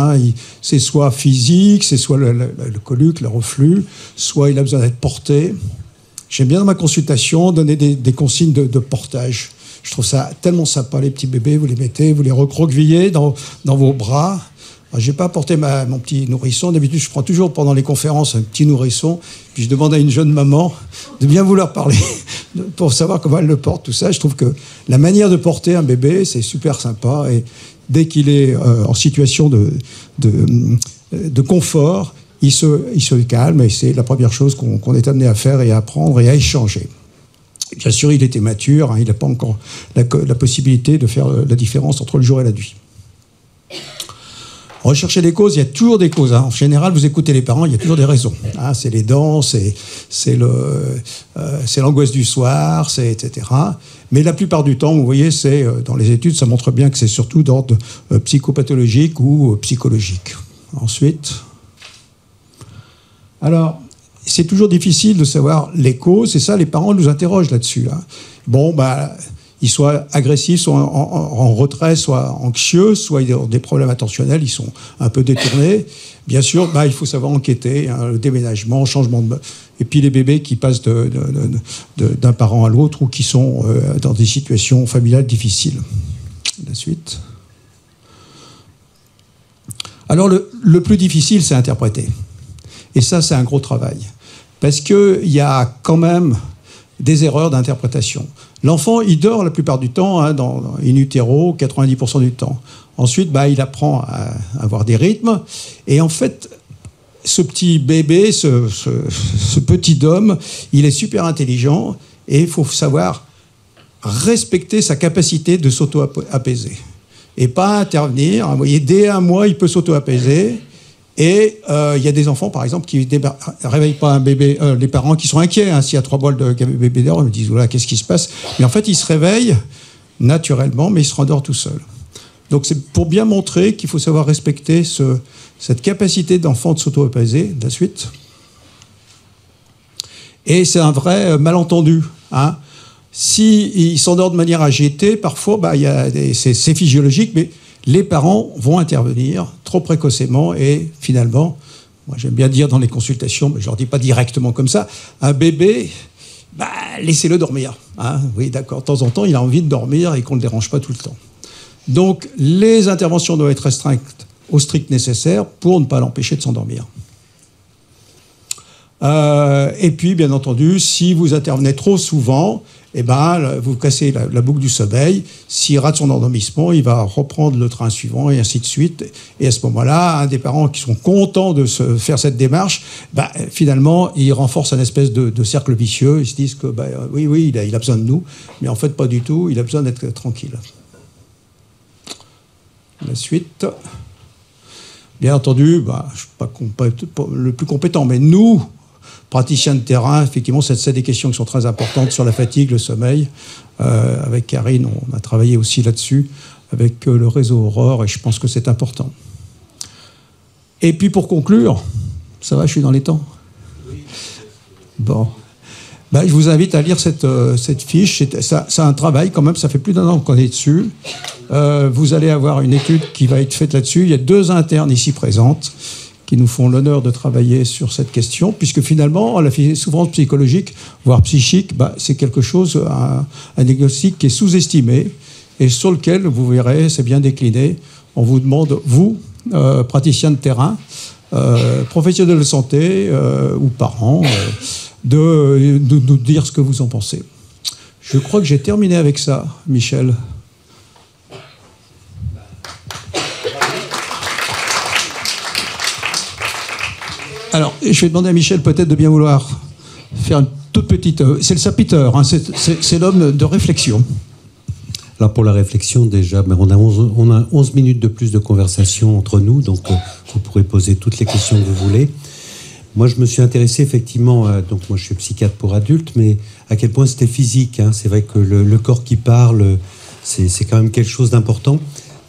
C'est soit physique, c'est soit le colique, le reflux, soit il a besoin d'être porté. J'aime bien dans ma consultation donner des consignes de portage. Je trouve ça tellement sympa, les petits bébés, vous les mettez, vous les recroquevillez dans vos bras. Je n'ai pas porté mon petit nourrisson. D'habitude, je prends toujours pendant les conférences un petit nourrisson. Puis je demande à une jeune maman de bien vouloir parler pour savoir comment elle le porte, tout ça. Je trouve que la manière de porter un bébé, c'est super sympa. Et dès qu'il est en situation de confort, il se calme. Et c'est la première chose qu'on est amené à faire et à apprendre et à échanger. Bien sûr, il était mature. Il n'a pas encore la possibilité de faire la différence entre le jour et la nuit. Rechercher des causes, il y a toujours des causes. En général, vous écoutez les parents, il y a toujours des raisons. C'est les dents, c'est l'angoisse du soir, etc. Mais la plupart du temps, vous voyez, dans les études, ça montre bien que c'est surtout d'ordre psychopathologique ou psychologique. Ensuite, alors, c'est toujours difficile de savoir les causes, et ça, les parents nous interrogent là-dessus. Ils soient agressifs, soit en retrait, soit anxieux, soit ils ont des problèmes attentionnels, ils sont un peu détournés. Bien sûr, il faut savoir enquêter, le déménagement, changement de... Et puis les bébés qui passent d'un parent à l'autre ou qui sont dans des situations familiales difficiles. La suite. Alors le plus difficile, c'est interpréter. Et ça, c'est un gros travail. Parce qu'il y a quand même des erreurs d'interprétation. L'enfant, il dort la plupart du temps, dans in utero, 90% du temps. Ensuite, il apprend à avoir des rythmes. Et en fait, ce petit bébé, ce petit homme, il est super intelligent et il faut savoir respecter sa capacité de s'auto-apaiser. Et pas intervenir. Vous voyez, dès 1 mois, il peut s'auto-apaiser. Et il y a des enfants, par exemple, qui ne réveillent pas un bébé, les parents qui sont inquiets. S'il y a 3 bols de bébé dehors, ils me disent, voilà, qu'est-ce qui se passe? Mais en fait, ils se réveillent naturellement, mais ils se rendorment tout seuls. Donc c'est pour bien montrer qu'il faut savoir respecter cette capacité d'enfant de s'auto-apaiser. La suite. Et c'est un vrai malentendu. S'ils s'endorment de manière agitée, parfois, c'est physiologique, mais les parents vont intervenir trop précocement et finalement, moi j'aime bien dire dans les consultations, mais je ne leur dis pas directement comme ça, un bébé, laissez-le dormir. Oui, d'accord, de temps en temps, il a envie de dormir et qu'on ne le dérange pas tout le temps. Donc, les interventions doivent être restreintes au strict nécessaire pour ne pas l'empêcher de s'endormir. Et puis, bien entendu, si vous intervenez trop souvent, vous cassez la boucle du sommeil. S'il rate son endormissement, il va reprendre le train suivant et ainsi de suite. Et à ce moment-là, un des parents qui sont contents de se faire cette démarche, finalement, il renforce un espèce de cercle vicieux. Ils se disent que oui, il a besoin de nous, mais en fait, pas du tout. Il a besoin d'être tranquille. La suite. Bien entendu, je ne suis pas le plus compétent, mais nous, praticiens de terrain, effectivement, c'est des questions qui sont très importantes sur la fatigue, le sommeil. Avec Karine, on a travaillé aussi là-dessus, avec le réseau Aurore, et je pense que c'est important. Et puis pour conclure, ça va, je suis dans les temps? Bon. Je vous invite à lire cette fiche. C'est un travail quand même, ça fait plus d'1 an qu'on est dessus. Vous allez avoir une étude qui va être faite là-dessus. Il y a 2 internes ici présentes qui nous font l'honneur de travailler sur cette question, puisque finalement, la souffrance psychologique, voire psychique, c'est quelque chose, un diagnostic qui est sous-estimé et sur lequel, vous verrez, c'est bien décliné. On vous demande, vous, praticiens de terrain, professionnels de santé ou parents, de nous dire ce que vous en pensez. Je crois que j'ai terminé avec ça, Michel. Alors, je vais demander à Michel peut-être de bien vouloir faire une toute petite... C'est le sapiteur, c'est l'homme de réflexion. Alors pour la réflexion, déjà, on a 11 minutes de plus de conversation entre nous, donc vous pourrez poser toutes les questions que vous voulez. Moi, je me suis intéressé effectivement, donc moi je suis psychiatre pour adultes, mais à quel point c'était physique. C'est vrai que le corps qui parle, c'est quand même quelque chose d'important.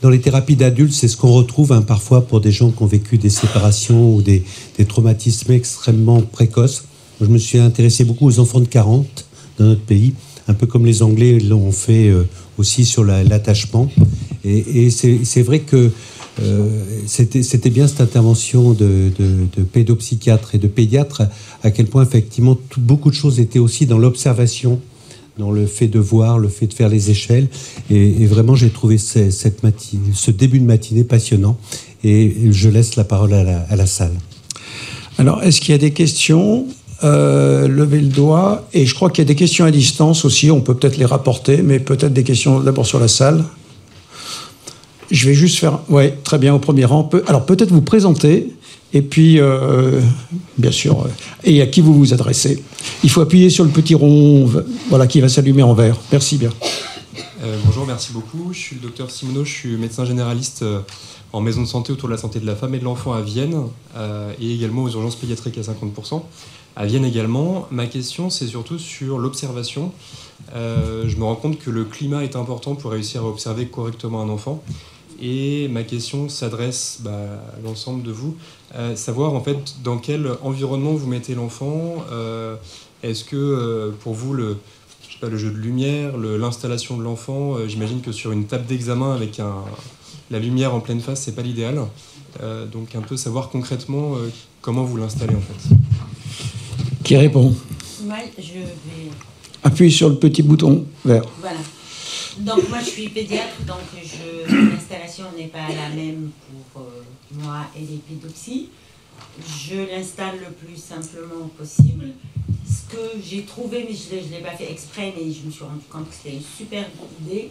Dans les thérapies d'adultes, c'est ce qu'on retrouve parfois pour des gens qui ont vécu des séparations ou des traumatismes extrêmement précoces. Je me suis intéressé beaucoup aux enfants de 40 dans notre pays, un peu comme les Anglais l'ont fait aussi sur l'attachement. Et c'est vrai que c'était bien cette intervention de pédopsychiatre et de pédiatre, à quel point effectivement beaucoup de choses étaient aussi dans l'observation, dans le fait de voir, le fait de faire les échelles. Et vraiment, j'ai trouvé ce début de matinée passionnant. Et je laisse la parole à la salle. Alors, est-ce qu'il y a des questions ? Levez le doigt. Et je crois qu'il y a des questions à distance aussi. On peut peut-être les rapporter, mais peut-être des questions d'abord sur la salle. Je vais juste faire... Oui, très bien, au premier rang. Alors, peut-être vous présenter, et puis, bien sûr, et à qui vous vous adressez. Il faut appuyer sur le petit rond, voilà, qui va s'allumer en vert. Merci bien. Bonjour, merci beaucoup. Je suis le docteur Simoneau, je suis médecin généraliste en maison de santé autour de la santé de la femme et de l'enfant à Vienne, et également aux urgences pédiatriques à 50%. À Vienne également. Ma question, c'est surtout sur l'observation. Je me rends compte que le climat est important pour réussir à observer correctement un enfant. Et ma question s'adresse à l'ensemble de vous. Savoir en fait dans quel environnement vous mettez l'enfant. Est-ce que pour vous, le jeu de lumière, l'installation de l'enfant, j'imagine que sur une table d'examen avec la lumière en pleine face, c'est pas l'idéal. Donc un peu savoir concrètement comment vous l'installez en fait. Qui répond ? Moi, je vais... Appuyez sur le petit bouton vert. Voilà. Donc moi, je suis pédiatre, donc l'installation n'est pas la même pour moi et les pédopsies. Je l'installe le plus simplement possible. Ce que j'ai trouvé, mais je ne l'ai pas fait exprès, mais je me suis rendu compte que c'était une super idée.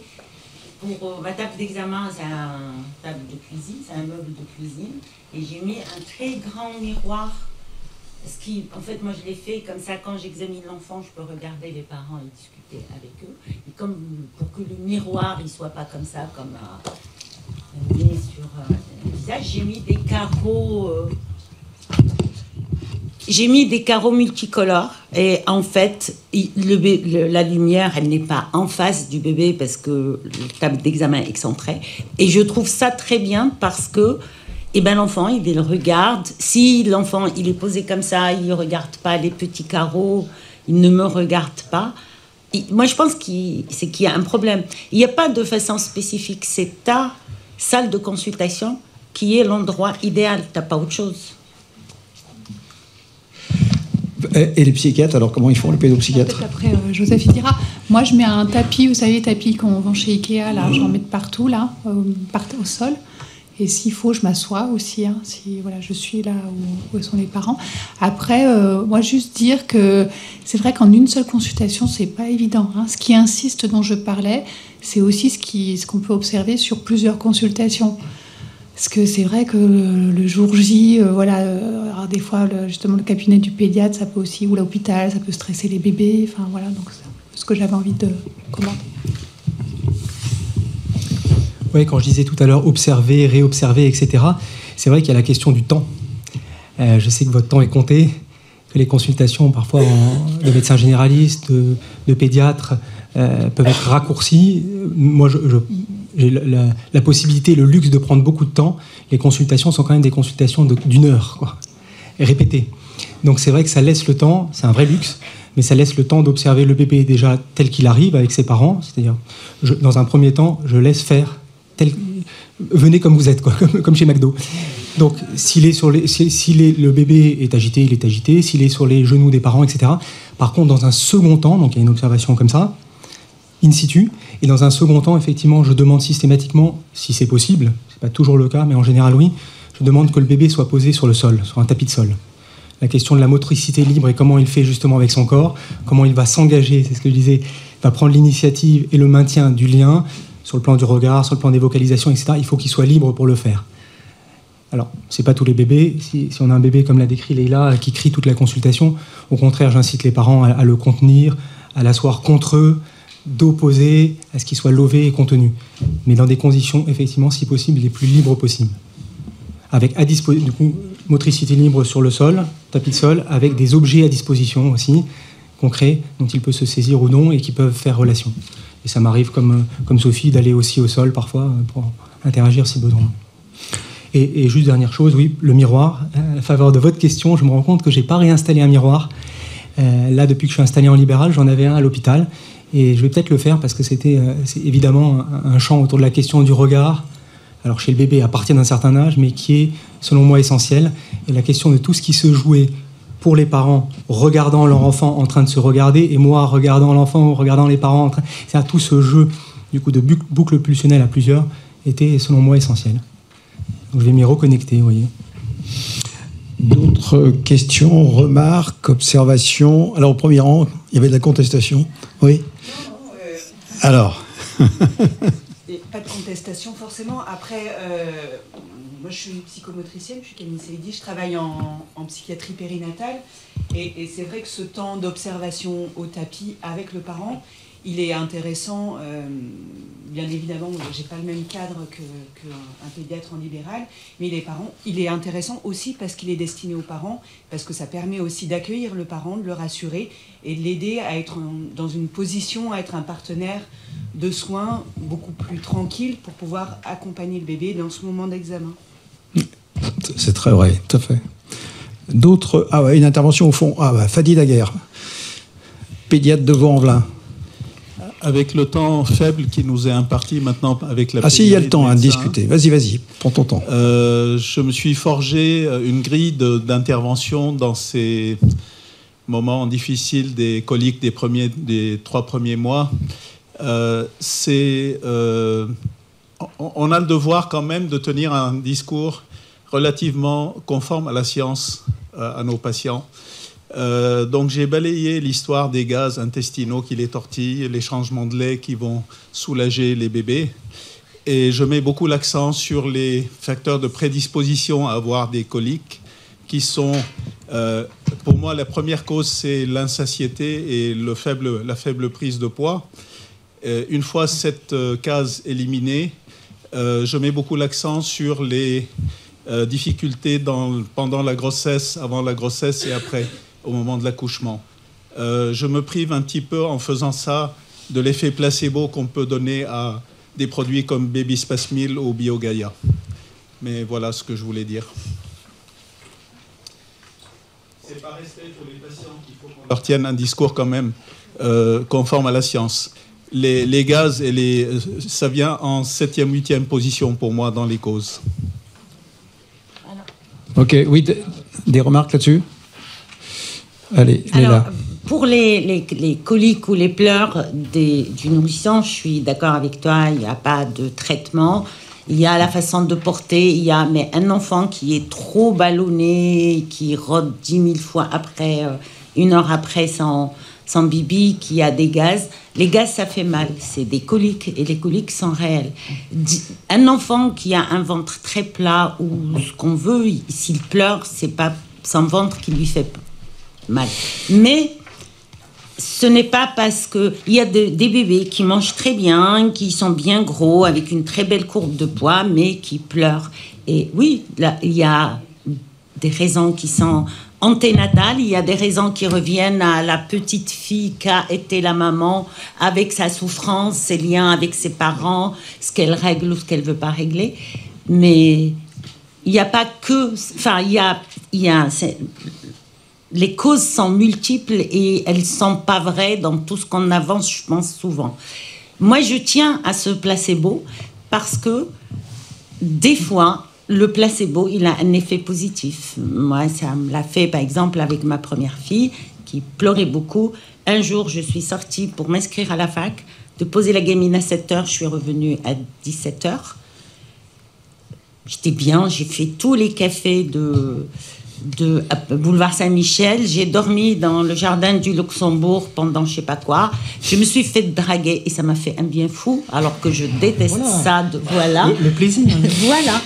Pour ma table d'examen, c'est un table de cuisine, c'est un meuble de cuisine, et j'ai mis un très grand miroir. En fait, moi, je l'ai fait comme ça, quand j'examine l'enfant, je peux regarder les parents et discuter avec eux. Et comme pour que le miroir, il ne soit pas comme ça, comme mis sur le visage, j'ai mis des carreaux... J'ai mis des carreaux multicolores et en fait, la lumière, elle n'est pas en face du bébé parce que la table d'examen est excentrée. Et je trouve ça très bien parce que l'enfant, il le regarde. Si l'enfant, il est posé comme ça, il ne regarde pas les petits carreaux, il ne me regarde pas. Moi, je pense qu'il y a un problème. Il n'y a pas de façon spécifique. C'est ta salle de consultation qui est l'endroit idéal. Tu n'as pas autre chose. Et les psychiatres, alors comment ils font, les pédopsychiatres ? Peut-être après, Joseph il dira. Moi, je mets un tapis, vous savez, tapis qu'on vend chez Ikea, là, j'en mets de partout, là, au sol. Et s'il faut, je m'assois aussi, hein, si voilà, je suis là où sont les parents. Après, moi, juste dire que c'est vrai qu'en une seule consultation, c'est pas évident. Hein. Ce qui insiste, dont je parlais, c'est aussi ce qu'on peut observer sur plusieurs consultations. Parce que c'est vrai que le jour J, alors des fois, justement, le cabinet du pédiatre, ça peut aussi, ou l'hôpital, ça peut stresser les bébés. Enfin, voilà, donc c'est ce que j'avais envie de commenter. Oui, quand je disais tout à l'heure observer, réobserver, etc., c'est vrai qu'il y a la question du temps. Je sais que votre temps est compté, que les consultations, parfois, de médecins généralistes, de pédiatres, peuvent être raccourcies. Moi, j'ai la possibilité, le luxe de prendre beaucoup de temps. Les consultations sont quand même des consultations d'une heure, quoi, répétées. Donc c'est vrai que ça laisse le temps, c'est un vrai luxe, mais ça laisse le temps d'observer le bébé déjà tel qu'il arrive avec ses parents. C'est-à-dire, dans un premier temps, je laisse faire. Venez comme vous êtes, quoi, comme chez McDo. Donc, le bébé est agité, il est agité. S'il est sur les genoux des parents, etc. Par contre, dans un second temps, donc il y a une observation comme ça, in situ, et dans un second temps, effectivement, je demande systématiquement, si c'est possible, c'est pas toujours le cas, mais en général oui, je demande que le bébé soit posé sur le sol, sur un tapis de sol. La question de la motricité libre et comment il fait justement avec son corps, comment il va s'engager, c'est ce que je disais, va prendre l'initiative et le maintien du lien, sur le plan du regard, sur le plan des vocalisations, etc. Il faut qu'il soit libre pour le faire. Alors, c'est pas tous les bébés. Si on a un bébé comme l'a décrit Leïla, qui crie toute la consultation, au contraire, j'incite les parents à le contenir, à l'asseoir contre eux, dos posé, à ce qu'il soit levé et contenu. Mais dans des conditions, effectivement, si possible, les plus libres possibles. Avec du coup, motricité libre sur le sol, tapis de sol, avec des objets à disposition aussi, concrets, dont il peut se saisir ou non et qui peuvent faire relation. Et ça m'arrive, comme Sophie, d'aller aussi au sol parfois pour interagir si besoin. Et juste dernière chose, oui, le miroir. À faveur de votre question, je me rends compte que je n'ai pas réinstallé un miroir. Là, depuis que je suis installé en libéral, j'en avais un à l'hôpital. Et je vais peut-être le faire parce que c'est évidemment un champ autour de la question du regard, alors chez le bébé à partir d'un certain âge, mais qui est, selon moi, essentiel. Et la question de tout ce qui se jouait pour les parents, regardant leur enfant en train de se regarder, et moi, regardant l'enfant, regardant les parents en train... C'est-à-dire tout ce jeu, du coup, de boucle pulsionnelle à plusieurs, était, selon moi, essentiel. Donc je vais m'y reconnecter, vous voyez. D'autres questions, remarques, observations? Alors, au premier rang, il y avait de la contestation. Oui. Alors. Pas de contestation, forcément. Après, moi, je suis psychomotricienne, je suis Camille Saïdi, je travaille en psychiatrie périnatale. Et c'est vrai que ce temps d'observation au tapis avec le parent, il est intéressant. Bien évidemment, j'ai pas le même cadre qu'un pédiatre en libéral, mais il est intéressant aussi parce qu'il est destiné aux parents, parce que ça permet aussi d'accueillir le parent, de le rassurer et de l'aider à être dans une position, à être un partenaire de soins beaucoup plus tranquille pour pouvoir accompagner le bébé dans ce moment d'examen. C'est très vrai, tout à fait. D'autres... Ah ouais, une intervention au fond. Ah bah, Fadi Daguerre, pédiatre de Vaux-en-Velin. Avec le temps faible qui nous est imparti maintenant avec la... Ah si, il y a le temps de discuter. Vas-y, prends ton temps. Je me suis forgé une grille d'intervention dans ces moments difficiles des coliques des 3 premiers mois. On a le devoir quand même de tenir un discours relativement conforme à la science à nos patients. Donc j'ai balayé l'histoire des gaz intestinaux qui les tortillent, les changements de lait qui vont soulager les bébés. Et je mets beaucoup l'accent sur les facteurs de prédisposition à avoir des coliques qui sont, pour moi, la première cause, c'est l'insatiété et la faible prise de poids. Une fois cette case éliminée, je mets beaucoup l'accent sur les difficultés pendant la grossesse, avant la grossesse et après, au moment de l'accouchement. Je me prive un petit peu en faisant ça de l'effet placebo qu'on peut donner à des produits comme Baby Spasmil ou BioGaia. Mais voilà ce que je voulais dire. C'est par respect pour les patients qu'il faut qu'on leur tienne un discours quand même conforme à la science. Les gaz, ça vient en 7e, 8e position pour moi dans les causes. Ok, oui, des remarques là-dessus? Allez, Léla. Pour les coliques ou les pleurs du nourrisson, je suis d'accord avec toi, il n'y a pas de traitement. Il y a la façon de porter, mais un enfant qui est trop ballonné, qui rôde 10 000 fois après, 1 heure après sans bibi, qui a des gaz. Les gaz, ça fait mal, c'est des coliques, et les coliques sont réelles. Un enfant qui a un ventre très plat, ou ce qu'on veut, s'il pleure, c'est pas son ventre qui lui fait mal. Mais ce n'est pas parce qu'il y a des bébés qui mangent très bien, qui sont bien gros, avec une très belle courbe de poids, mais qui pleurent. Et oui, là, il y a des raisons qui sont anténatales, il y a des raisons qui reviennent à la petite fille qu'a été la maman, avec sa souffrance, ses liens avec ses parents, ce qu'elle règle ou ce qu'elle ne veut pas régler. Mais il n'y a pas que... Enfin, les causes sont multiples et elles ne sont pas vraies dans tout ce qu'on avance, je pense, souvent. Moi, je tiens à ce placebo parce que, des fois, le placebo, il a un effet positif. Moi, ça me l'a fait, par exemple, avec ma première fille, qui pleurait beaucoup. Un jour, je suis sortie pour m'inscrire à la fac, de poser la gamine à 7h, je suis revenue à 17h. J'étais bien, j'ai fait tous les cafés de Boulevard Saint-Michel, j'ai dormi dans le jardin du Luxembourg pendant je sais pas quoi, je me suis fait draguer et ça m'a fait un bien fou alors que je déteste ça, voilà. Le plaisir. Voilà.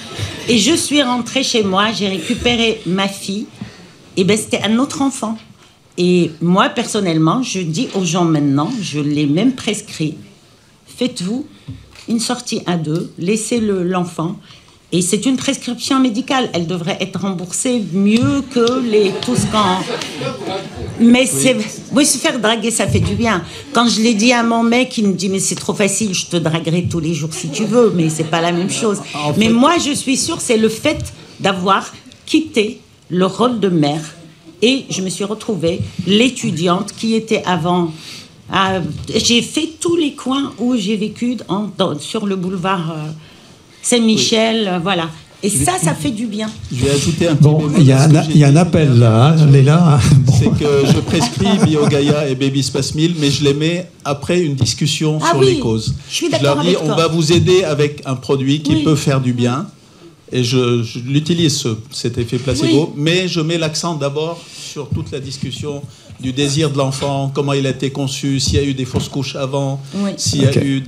Et je suis rentrée chez moi, j'ai récupéré ma fille, et ben c'était un autre enfant. Et moi personnellement, je dis aux gens maintenant, je l'ai même prescrit, faites-vous une sortie à 2, laissez l'enfant. Et c'est une prescription médicale. Elle devrait être remboursée mieux que tout ce qu'on... Mais oui, se faire draguer, ça fait du bien. Quand je l'ai dit à mon mec, il me dit « Mais c'est trop facile, je te draguerai tous les jours si tu veux. » Mais c'est pas la même chose. Mais moi, je suis sûre, c'est le fait d'avoir quitté le rôle de mère. Et je me suis retrouvée l'étudiante qui était avant J'ai fait tous les coins où j'ai vécu sur le boulevard Saint-Michel, voilà. Et ça fait du bien. Je vais ajouter un petit Bon, il y a un appel là, hein, Léla. Bon. C'est que je prescris BioGaia et Baby Spasmil, mais je les mets après une discussion sur les causes. Je suis d'accord d'accord avec toi. On va vous aider avec un produit qui peut faire du bien. Et je l'utilise, cet effet placebo, mais je mets l'accent d'abord sur toute la discussion du désir de l'enfant, comment il a été conçu, s'il y a eu des fausses couches avant, s'il y a eu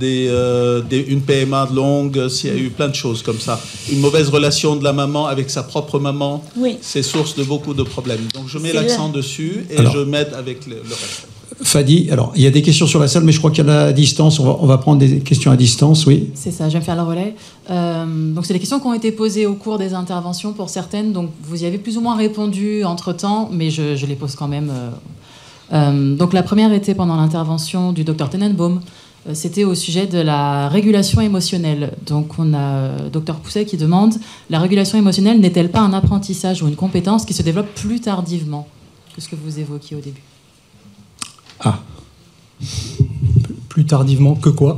une PMA longue, s'il y a eu plein de choses comme ça. Une mauvaise relation de la maman avec sa propre maman, c'est source de beaucoup de problèmes. Donc je mets l'accent dessus et je m'aide avec le reste. Fadi, alors il y a des questions sur la salle, mais je crois qu'il y en a à distance. On va prendre des questions à distance, oui. C'est ça, je vais me faire le relais. Donc c'est des questions qui ont été posées au cours des interventions pour certaines. Donc vous y avez plus ou moins répondu entre-temps, mais je les pose quand même. Donc la première était pendant l'intervention du Dr Tenenbaum. C'était au sujet de la régulation émotionnelle. Donc on a Dr Pousset qui demande « La régulation émotionnelle n'est-elle pas un apprentissage ou une compétence qui se développe plus tardivement ?» que ce que vous évoquiez au début. Ah. Plus tardivement que quoi?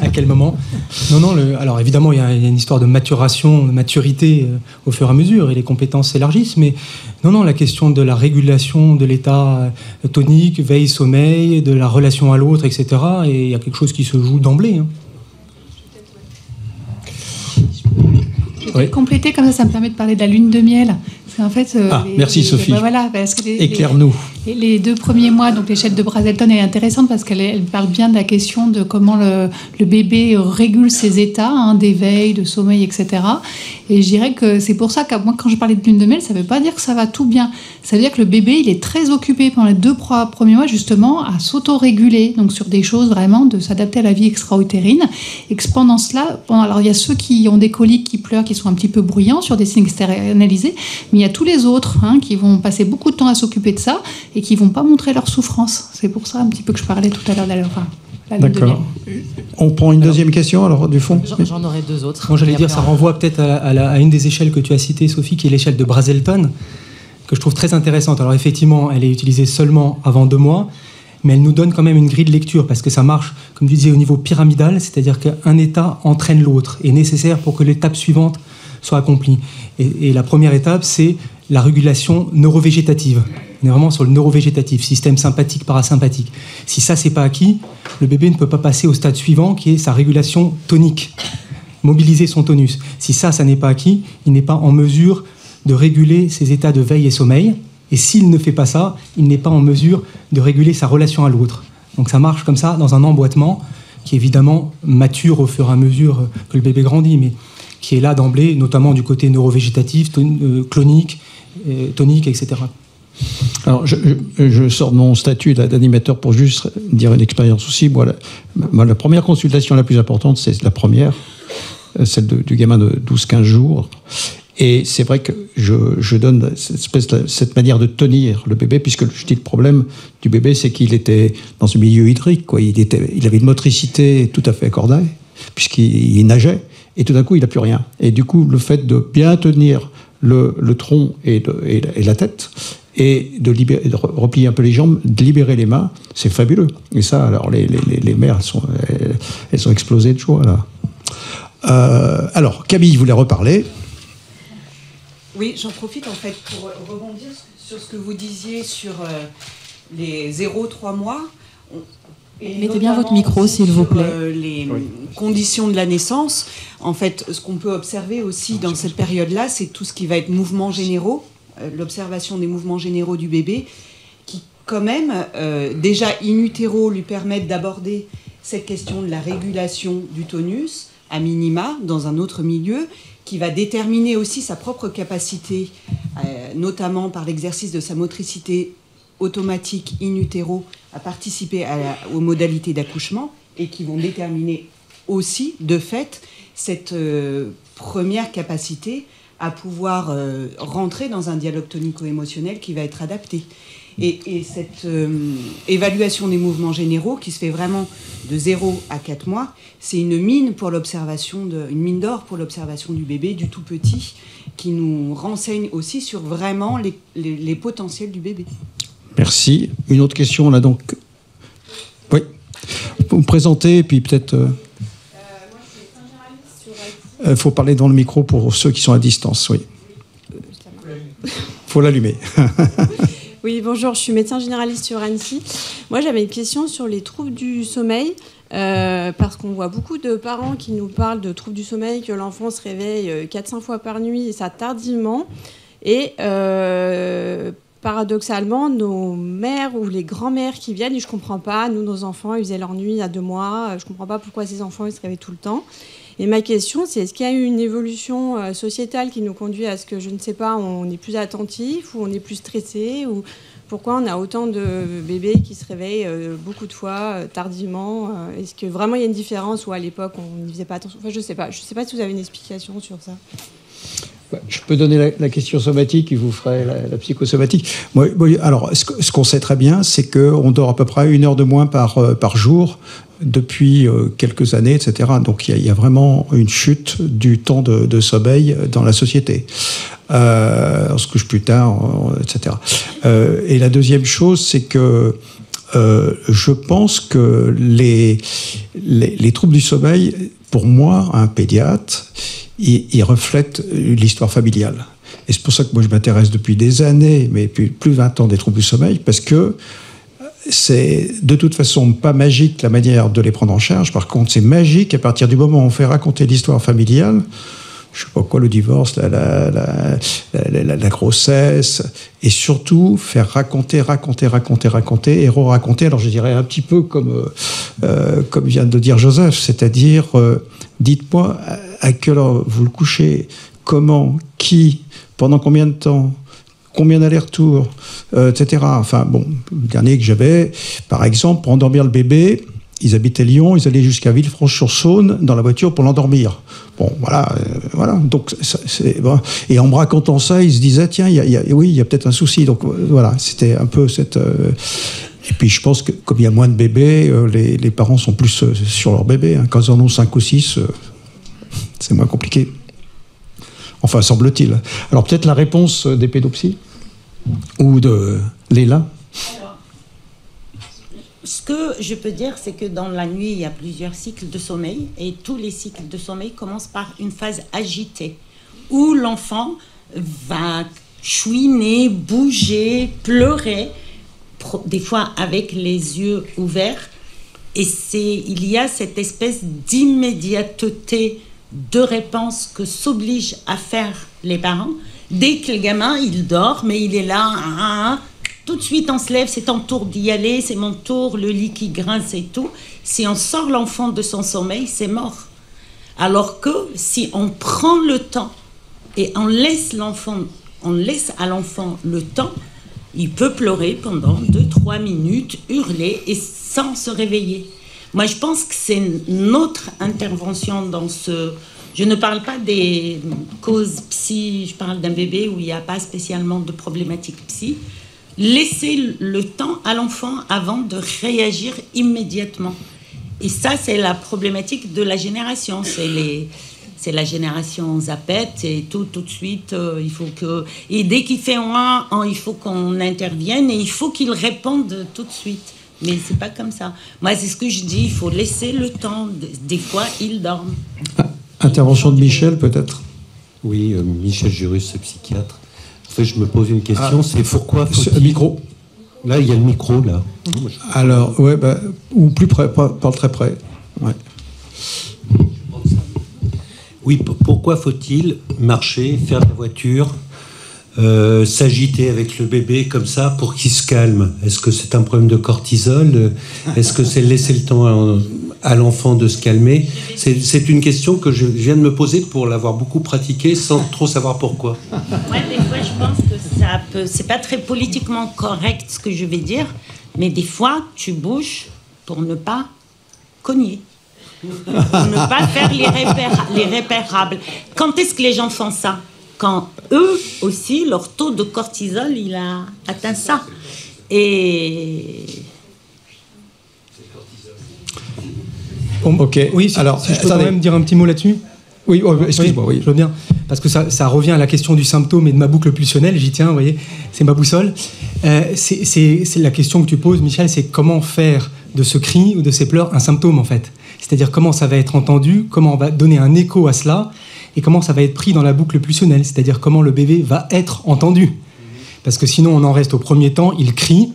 À quel moment? Non, alors évidemment, il y a une histoire de maturation, de maturité au fur et à mesure, et les compétences s'élargissent, mais non, la question de la régulation de l'état tonique, veille, sommeil, de la relation à l'autre, etc., et il y a quelque chose qui se joue d'emblée. Hein. Je vais compléter, comme ça me permet de parler de la lune de miel. Parce qu'en fait, merci Sophie. Voilà, parce que éclaire-nous. Les 2 premiers mois, donc l'échelle de Brazelton est intéressante parce qu'elle parle bien de la question de comment le bébé régule ses états d'éveil, de sommeil, etc. Et je dirais que c'est pour ça que moi, quand je parlais de lune de miel, ça ne veut pas dire que ça va tout bien. Ça veut dire que le bébé, il est très occupé pendant les 2 premiers mois, justement, à s'auto-réguler, donc sur des choses vraiment de s'adapter à la vie extra-utérine. Et que pendant cela, alors il y a ceux qui ont des coliques, qui pleurent, qui sont un petit peu bruyants sur des signes externalisés, mais il y a tous les autres qui vont passer beaucoup de temps à s'occuper de ça et qui ne vont pas montrer leur souffrance. C'est pour ça un petit peu que je parlais tout à l'heure d'ailleurs. D'accord. On prend une deuxième question alors du fond. J'en aurai 2 autres. Moi j'allais dire, ça renvoie peut-être à une des échelles que tu as citées, Sophie, qui est l'échelle de Brazelton, que je trouve très intéressante. Alors effectivement, elle est utilisée seulement avant 2 mois, mais elle nous donne quand même une grille de lecture, parce que ça marche, comme tu disais, au niveau pyramidal, c'est-à-dire qu'un état entraîne l'autre, est nécessaire pour que l'étape suivante soit accomplie. Et la première étape, c'est la régulation neurovégétative. On est vraiment sur le neurovégétatif, système sympathique, parasympathique. Si ça, c'est pas acquis, le bébé ne peut pas passer au stade suivant, qui est sa régulation tonique, mobiliser son tonus. Si ça n'est pas acquis, il n'est pas en mesure de réguler ses états de veille et sommeil. Et s'il ne fait pas ça, il n'est pas en mesure de réguler sa relation à l'autre. Donc ça marche comme ça, dans un emboîtement qui évidemment mature au fur et à mesure que le bébé grandit, mais qui est là d'emblée, notamment du côté neurovégétatif, clonique, tonique, etc. Alors, je sors de mon statut d'animateur pour juste dire une expérience aussi. Moi, la première consultation la plus importante, c'est la première, celle du gamin de 12-15 jours. Et c'est vrai que je donne cette manière de tenir le bébé, puisque je dis le problème du bébé, c'est qu'il était dans ce milieu hydrique, quoi. Il avait une motricité tout à fait accordée, puisqu'il nageait, et tout d'un coup, il n'a plus rien. Et du coup, le fait de bien tenir le tronc et la tête, et de replier un peu les jambes, de libérer les mains, c'est fabuleux. Et ça, alors, les mères, elles sont explosées de joie, là. Alors, Camille voulait reparler. Oui, j'en profite en fait pour rebondir sur ce que vous disiez sur les 0-3 mois. Mettez bien votre micro, s'il vous plaît. Les conditions de la naissance. En fait, ce qu'on peut observer aussi dans cette période-là, c'est tout ce qui va être mouvements généraux, l'observation des mouvements généraux du bébé, qui quand même, déjà in utero, lui permettent d'aborder cette question de la régulation du tonus, à minima, dans un autre milieu, qui va déterminer aussi sa propre capacité, notamment par l'exercice de sa motricité automatique in utero, à participer aux modalités d'accouchement, et qui vont déterminer aussi, de fait, cette première capacité à pouvoir rentrer dans un dialogue tonico-émotionnel qui va être adapté. Et cette évaluation des mouvements généraux, qui se fait vraiment de 0 à 4 mois, c'est une mine pour l'observation, une mine d'or pour l'observation du bébé, du tout petit, qui nous renseigne aussi sur vraiment les potentiels du bébé. Merci. Une autre question, là donc. vous présenter, et puis peut-être... Il faut parler dans le micro pour ceux qui sont à distance, oui. Il faut l'allumer. Oui, bonjour, je suis médecin généraliste sur Annecy. Moi, j'avais une question sur les troubles du sommeil, parce qu'on voit beaucoup de parents qui nous parlent de troubles du sommeil, que l'enfant se réveille 4-5 fois par nuit, et ça tardivement. Et paradoxalement, nos mères ou les grands-mères qui viennent, je ne comprends pas, nous, nos enfants, ils faisaient leur nuit à 2 mois, je ne comprends pas pourquoi ces enfants, ils se réveillent tout le temps. Et ma question, c'est est-ce qu'il y a eu une évolution sociétale qui nous conduit à ce que, je ne sais pas, on est plus attentif ou on est plus stressé, ou pourquoi on a autant de bébés qui se réveillent beaucoup de fois tardivement? Est-ce que vraiment il y a une différence, ou à l'époque on n'y faisait pas attention? Enfin, je sais pas si vous avez une explication sur ça. Je peux donner la question somatique, et vous ferez la psychosomatique. Alors, ce qu'on sait très bien, c'est qu'on dort à peu près 1 heure de moins par jour depuis quelques années, etc. Donc, il y a vraiment une chute du temps de sommeil dans la société. On se couche plus tard, etc. Et la deuxième chose, c'est que je pense que les troubles du sommeil, pour moi, un pédiatre, il reflète l'histoire familiale. Et c'est pour ça que moi je m'intéresse depuis des années, mais depuis plus de 20 ans, des troubles du sommeil, parce que c'est de toute façon pas magique la manière de les prendre en charge. Par contre, c'est magique à partir du moment où on fait raconter l'histoire familiale, je sais pas quoi, le divorce, la grossesse, et surtout faire raconter, et re-raconter. Alors je dirais un petit peu comme vient de dire Joseph, c'est-à-dire dites-moi à quelle heure vous le couchez, comment, qui, pendant combien de temps, combien d'allers-retours, etc. Enfin bon, le dernier que j'avais, par exemple, pour endormir le bébé, ils habitaient Lyon, ils allaient jusqu'à Villefranche-sur-Saône dans la voiture pour l'endormir. Bon, voilà. Donc, bon. Et en me racontant ça, ils se disaient, tiens, il y a peut-être un souci. Donc voilà, c'était un peu cette... Et puis je pense que comme il y a moins de bébés, les parents sont plus sur leur bébé. Hein. Quand ils en ont 5 ou 6, c'est moins compliqué. Enfin, semble-t-il. Alors peut-être la réponse des pédopsies ou de Léla. Alors, ce que je peux dire, c'est que dans la nuit, il y a plusieurs cycles de sommeil, et tous les cycles de sommeil commencent par une phase agitée, où l'enfant va chouiner, bouger, pleurer, des fois avec les yeux ouverts, et il y a cette espèce d'immédiateté de réponse que s'obligent à faire les parents. Dès que le gamin, il dort, mais il est là, tout de suite on se lève, c'est ton tour d'y aller, c'est mon tour, le lit qui grince et tout. Si on sort l'enfant de son sommeil, c'est mort. Alors que si on prend le temps et on laisse à l'enfant le temps, il peut pleurer pendant 2-3 minutes, hurler et sans se réveiller. Moi, je pense que c'est notre intervention dans ce... Je ne parle pas des causes psy, je parle d'un bébé où il n'y a pas spécialement de problématique psy. Laisser le temps à l'enfant avant de réagir immédiatement. Et ça, c'est la problématique de la génération. C'est la génération Zapette, et tout de suite, il faut que... Et dès qu'il fait il faut qu'on intervienne, et il faut qu'il réponde tout de suite. Mais c'est pas comme ça. Moi, c'est ce que je dis, il faut laisser le temps. Des fois, ils dorment. Intervention de Michel, peut-être? Oui, Michel Jurus, psychiatre. En fait, je me pose une question, c'est pourquoi faut-il... Micro. Là, il y a le micro, là. Alors, ouais, ou plus près, pas très près. Ouais. Oui, pourquoi faut-il marcher, faire de la voiture, s'agiter avec le bébé comme ça pour qu'il se calme? Est-ce que c'est un problème de cortisol? Est-ce que c'est laisser le temps à l'enfant de se calmer? C'est une question que je viens de me poser pour l'avoir beaucoup pratiquée sans trop savoir pourquoi. Ouais, des fois, je pense que c'est pas très politiquement correct ce que je vais dire, mais des fois, tu bouges pour ne pas cogner. Pour ne pas faire l'irrépérable. Quand est-ce que les gens font ça? Quand eux aussi, leur taux de cortisol, il a atteint ça. Et... Ok. Oui, alors, si je peux quand même dire un petit mot là-dessus. Oui, excuse-moi, oui. Je veux bien. Parce que ça revient à la question du symptôme et de ma boucle pulsionnelle. J'y tiens, vous voyez, c'est ma boussole. C'est la question que tu poses, Michel, c'est comment faire de ce cri ou de ces pleurs un symptôme, en fait. C'est-à-dire comment ça va être entendu, comment on va donner un écho à cela, et comment ça va être pris dans la boucle pulsionnelle, c'est-à-dire comment le bébé va être entendu. Parce que sinon, on en reste au premier temps, il crie,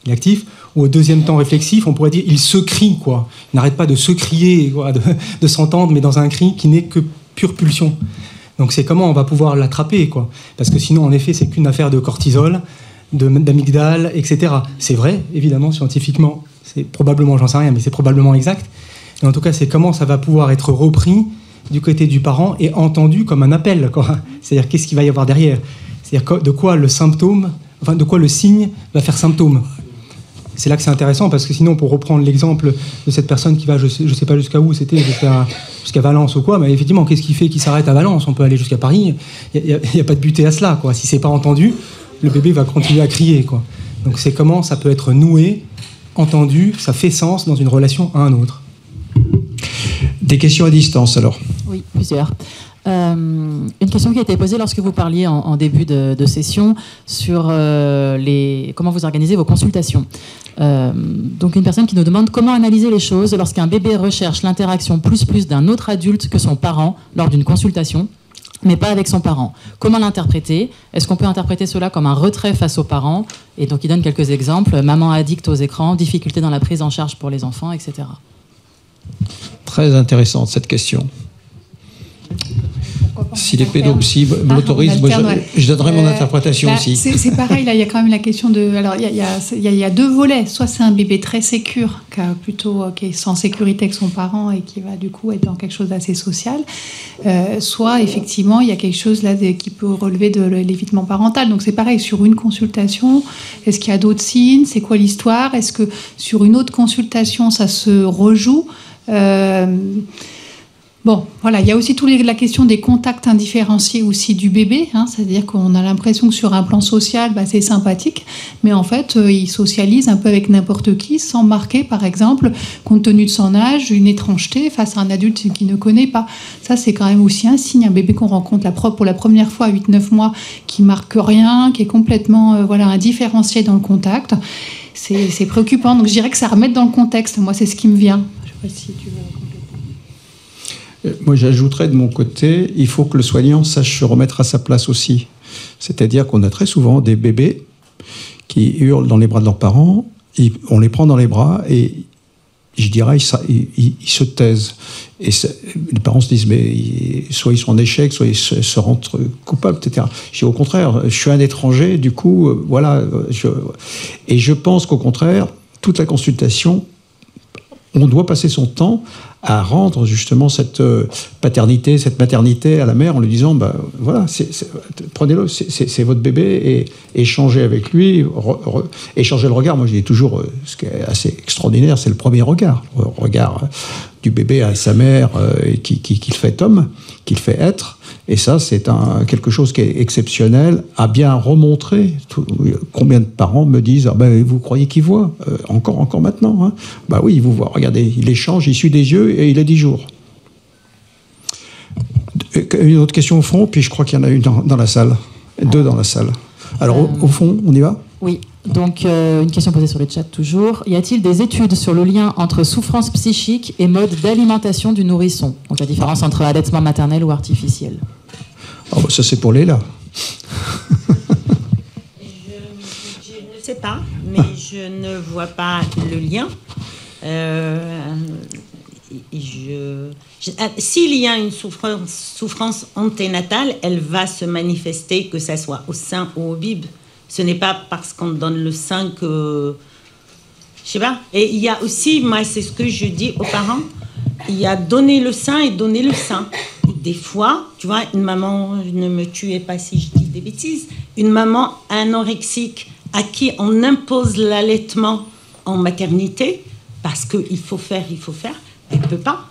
il est actif, ou au deuxième temps réflexif, on pourrait dire il se crie, quoi. Il n'arrête pas de se crier, quoi, de s'entendre, mais dans un cri qui n'est que pure pulsion. Donc c'est comment on va pouvoir l'attraper, quoi. Parce que sinon, en effet, c'est qu'une affaire de cortisol, d'amygdale, etc. C'est vrai, évidemment, scientifiquement, c'est probablement, j'en sais rien, mais c'est probablement exact. Et en tout cas, c'est comment ça va pouvoir être repris du côté du parent et entendu comme un appel, quoi. C'est-à-dire qu'est-ce qu'il va y avoir derrière. C'est-à-dire de quoi le symptôme, enfin de quoi le signe va faire symptôme. C'est là que c'est intéressant, parce que sinon, pour reprendre l'exemple de cette personne qui va, je sais pas jusqu'à où c'était, jusqu'à Valence ou quoi, mais effectivement, qu'est-ce qui fait qu'il s'arrête à Valence? On peut aller jusqu'à Paris, il n'y a pas de butée à cela, quoi. Si c'est pas entendu, le bébé va continuer à crier, quoi. Donc c'est comment ça peut être noué, entendu, ça fait sens dans une relation à un autre. Des questions à distance, alors? Oui, plusieurs. Une question qui a été posée lorsque vous parliez en début de session sur comment vous organisez vos consultations. Donc une personne qui nous demande comment analyser les choses lorsqu'un bébé recherche l'interaction plus d'un autre adulte que son parent lors d'une consultation, mais pas avec son parent. Comment l'interpréter? Est-ce qu'on peut interpréter cela comme un retrait face aux parents? Et donc il donne quelques exemples: maman addicte aux écrans, difficulté dans la prise en charge pour les enfants, etc. Très intéressante cette question. Si les pédopsies me l'autorisent, je donnerai mon interprétation aussi. C'est pareil, là, il y a quand même la question de... Alors, il y a deux volets. Soit c'est un bébé très sécure, qui est sans sécurité avec son parent et qui va du coup être dans quelque chose d'assez social. Soit, effectivement, il y a quelque chose là qui peut relever de l'évitement parental. Donc, c'est pareil, sur une consultation, est-ce qu'il y a d'autres signes? C'est quoi l'histoire? Est-ce que sur une autre consultation, ça se rejoue? Bon, voilà, il y a aussi la question des contacts indifférenciés aussi du bébé, hein, c'est-à-dire qu'on a l'impression que sur un plan social, c'est sympathique, mais en fait, il socialise un peu avec n'importe qui, sans marquer, par exemple, compte tenu de son âge, une étrangeté face à un adulte qu'il ne connaît pas. Ça, c'est quand même aussi un signe, un bébé qu'on rencontre pour la première fois à 8-9 mois, qui marque rien, qui est complètement indifférencié dans le contact. C'est préoccupant, donc je dirais que ça remet dans le contexte. Moi, c'est ce qui me vient. Je ne sais pas si tu veux... Moi, j'ajouterais de mon côté, il faut que le soignant sache se remettre à sa place aussi. C'est-à-dire qu'on a très souvent des bébés qui hurlent dans les bras de leurs parents, on les prend dans les bras et, je dirais, ils se taisent. Et les parents se disent, mais soit ils sont en échec, soit ils se rendent coupables, etc. Je dis, au contraire, je suis un étranger, du coup, voilà. Et je pense qu'au contraire, toute la consultation, on doit passer son temps à rendre justement cette paternité, cette maternité à la mère en lui disant, voilà, prenez-le, c'est votre bébé, et échangez avec lui, échangez le regard. Moi, je dis toujours, ce qui est assez extraordinaire, c'est le premier regard. Le regard du bébé à sa mère qui le fait homme, qui le fait être. Et ça, c'est quelque chose qui est exceptionnel, à bien remontrer. Combien de parents me disent, vous croyez qu'il voit encore maintenant, hein? Oui, il vous voit. Regardez, il échange, il suit des yeux et il a 10 jours. Une autre question au fond, puis je crois qu'il y en a une dans la salle. Deux dans la salle. Alors, au fond, on y va? Oui. Donc, une question posée sur le chat toujours. Y a-t-il des études sur le lien entre souffrance psychique et mode d'alimentation du nourrisson? Donc, la différence entre allaitement maternel ou artificiel. Ça, c'est pour Léla. Je ne sais pas, mais je ne vois pas le lien. S'il y a une souffrance anténatale, elle va se manifester, que ça soit au sein ou au bib. Ce n'est pas parce qu'on donne le sein que... Je sais pas. Et il y a aussi, moi, c'est ce que je dis aux parents, il y a donner le sein et donner le sein. Des fois, tu vois, une maman, ne me tuez pas si je dis des bêtises, une maman anorexique à qui on impose l'allaitement en maternité, parce qu'il faut faire, elle ne peut pas.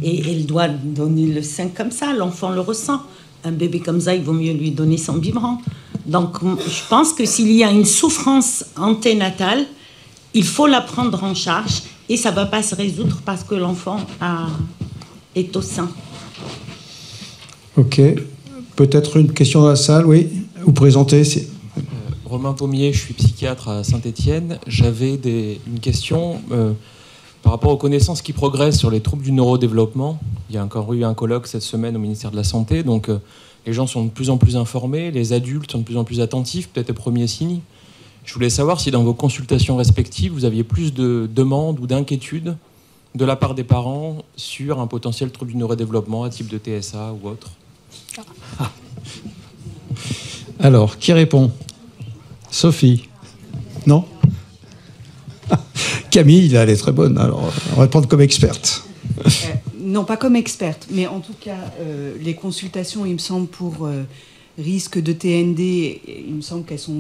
Et elle doit donner le sein comme ça, l'enfant le ressent. Un bébé comme ça, il vaut mieux lui donner son biberon. Donc, je pense que s'il y a une souffrance anténatale, il faut la prendre en charge et ça ne va pas se résoudre parce que l'enfant est au sein. Ok. Peut-être une question dans la salle, oui. Vous présentez. Romain Pommier, je suis psychiatre à Saint-Étienne. J'avais une question. Par rapport aux connaissances qui progressent sur les troubles du neurodéveloppement, il y a encore eu un colloque cette semaine au ministère de la Santé, donc les gens sont de plus en plus informés, les adultes sont de plus en plus attentifs, peut-être aux premiers signes. Je voulais savoir si dans vos consultations respectives, vous aviez plus de demandes ou d'inquiétudes de la part des parents sur un potentiel trouble du neurodéveloppement à type de TSA ou autre. Alors, qui répond? Sophie? Non? Camille, là, elle est très bonne, alors on va prendre comme experte. Non, pas comme experte, mais en tout cas, les consultations, il me semble, pour risque de TND, il me semble qu'elles sont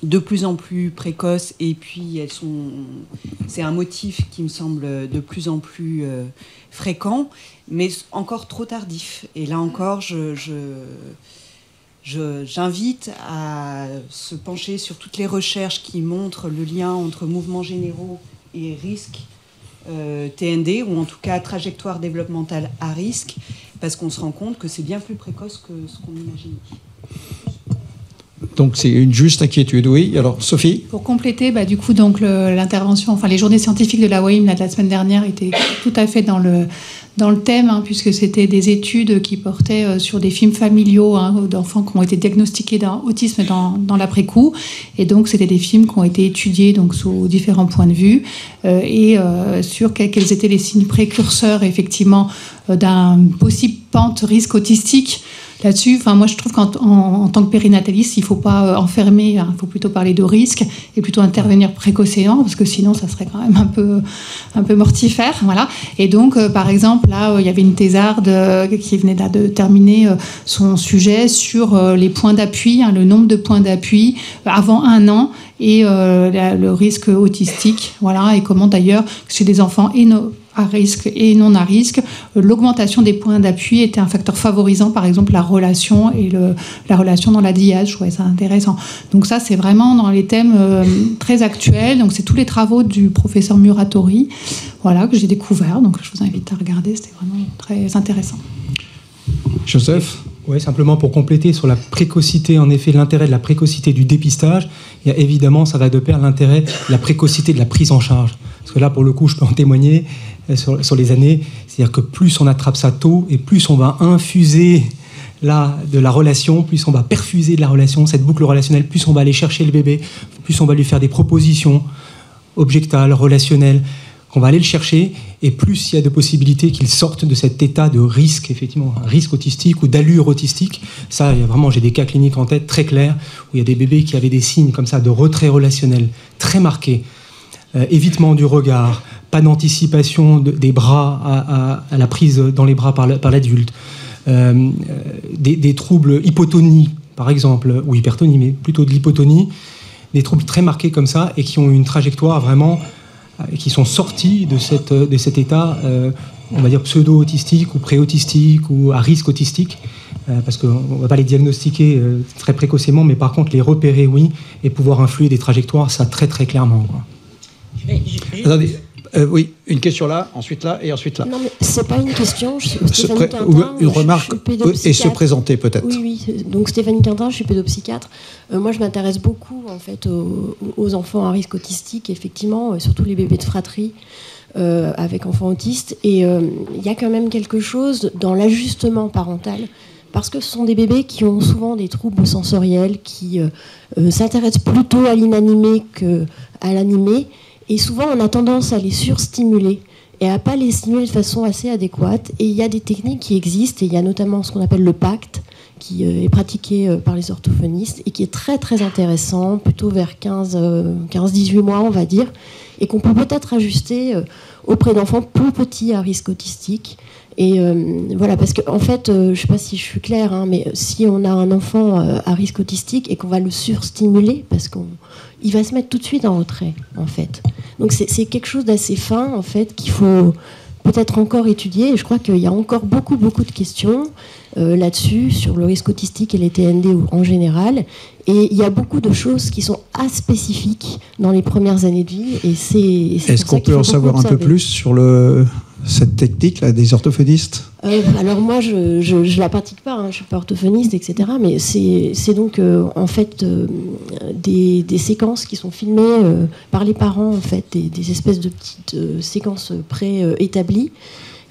de plus en plus précoces, et puis c'est un motif qui me semble de plus en plus fréquent, mais encore trop tardif. Et là encore, j'invite à se pencher sur toutes les recherches qui montrent le lien entre mouvements généraux et risque TND, ou en tout cas trajectoire développementale à risque, parce qu'on se rend compte que c'est bien plus précoce que ce qu'on imagine. Donc c'est une juste inquiétude, oui. Alors Sophie? Pour compléter, du coup, donc l'intervention, enfin les journées scientifiques de la WAIM de la semaine dernière étaient tout à fait dans le thème, puisque c'était des études qui portaient sur des films familiaux d'enfants qui ont été diagnostiqués d'autisme dans l'après-coup. Et donc, c'était des films qui ont été étudiés donc, sous différents points de vue et sur quels étaient les signes précurseurs, effectivement, d'un possible pente risque autistique. Là-dessus, moi je trouve qu'en tant que périnataliste, il ne faut pas enfermer, il faut plutôt parler de risque et plutôt intervenir précocement, parce que sinon ça serait quand même un peu mortifère. Voilà. Et donc, par exemple, là, il y avait une thésarde qui venait de terminer son sujet sur les points d'appui, le nombre de points d'appui avant 1 an et le risque autistique. Voilà, et comment d'ailleurs, chez des enfants à risque et non à risque, l'augmentation des points d'appui était un facteur favorisant, par exemple, la relation et la relation dans la diade. Je trouvais ça intéressant. Donc ça, c'est vraiment dans les thèmes très actuels. Donc c'est tous les travaux du professeur Muratori, voilà, que j'ai découvert. Donc je vous invite à regarder, c'était vraiment très intéressant. Joseph? Oui, simplement pour compléter sur la précocité, en effet, l'intérêt de la précocité du dépistage, il y a évidemment, ça va de pair, l'intérêt de la précocité de la prise en charge. Parce que là, pour le coup, je peux en témoigner sur les années, c'est-à-dire que plus on attrape ça tôt et plus on va infuser de la relation, plus on va perfuser de la relation, cette boucle relationnelle, plus on va aller chercher le bébé, plus on va lui faire des propositions objectales, relationnelles, qu'on va aller le chercher, et plus il y a de possibilités qu'il sorte de cet état de risque, effectivement, un risque autistique ou d'allure autistique. Ça, il y a vraiment, j'ai des cas cliniques en tête très clairs, où il y a des bébés qui avaient des signes comme ça de retrait relationnel très marqués, évitement du regard, pas d'anticipation des bras à la prise dans les bras par l'adulte, des troubles hypotonie, par exemple, ou hypertonie, mais plutôt de l'hypotonie, des troubles très marqués comme ça, et qui ont une trajectoire vraiment, qui sont sortis de cet état, on va dire pseudo-autistique ou pré-autistique ou à risque autistique, parce qu'on ne va pas les diagnostiquer très précocement, mais par contre les repérer, oui, et pouvoir influer des trajectoires, ça très très clairement, quoi. Attendez, oui, une question là, ensuite là et ensuite là. Non, mais c'est pas une question. Je suis Stéphanie Quintin, une remarque et se présenter peut-être. Oui. Donc Stéphanie Quintin, je suis pédopsychiatre. Moi, je m'intéresse beaucoup en fait aux enfants à risque autistique, effectivement, surtout les bébés de fratrie avec enfants autistes. Et il y a quand même quelque chose dans l'ajustement parental. Parce que ce sont des bébés qui ont souvent des troubles sensoriels, qui s'intéressent plutôt à l'inanimé qu'à l'animé. Et souvent, on a tendance à les surstimuler et à ne pas les stimuler de façon assez adéquate. Et il y a des techniques qui existent, et il y a notamment ce qu'on appelle le PACT, qui est pratiqué par les orthophonistes et qui est très très intéressant, plutôt vers 15-18 mois, on va dire, et qu'on peut peut-être ajuster auprès d'enfants plus petits à risque autistique. Et voilà, parce qu'en fait, je ne sais pas si je suis claire, mais si on a un enfant à risque autistique et qu'on va le surstimuler, parce qu'il va se mettre tout de suite en retrait, en fait. Donc c'est quelque chose d'assez fin, en fait, qu'il faut peut-être encore étudier. Et je crois qu'il y a encore beaucoup de questions là-dessus, sur le risque autistique et les TND en général. Et il y a beaucoup de choses qui sont aspécifiques dans les premières années de vie. Et est-ce qu'on peut en savoir un peu plus sur cette technique-là des orthophonistes? Alors moi, je la pratique pas, je suis pas orthophoniste, etc. Mais c'est donc en fait des séquences qui sont filmées par les parents, en fait, des espèces de petites séquences préétablies.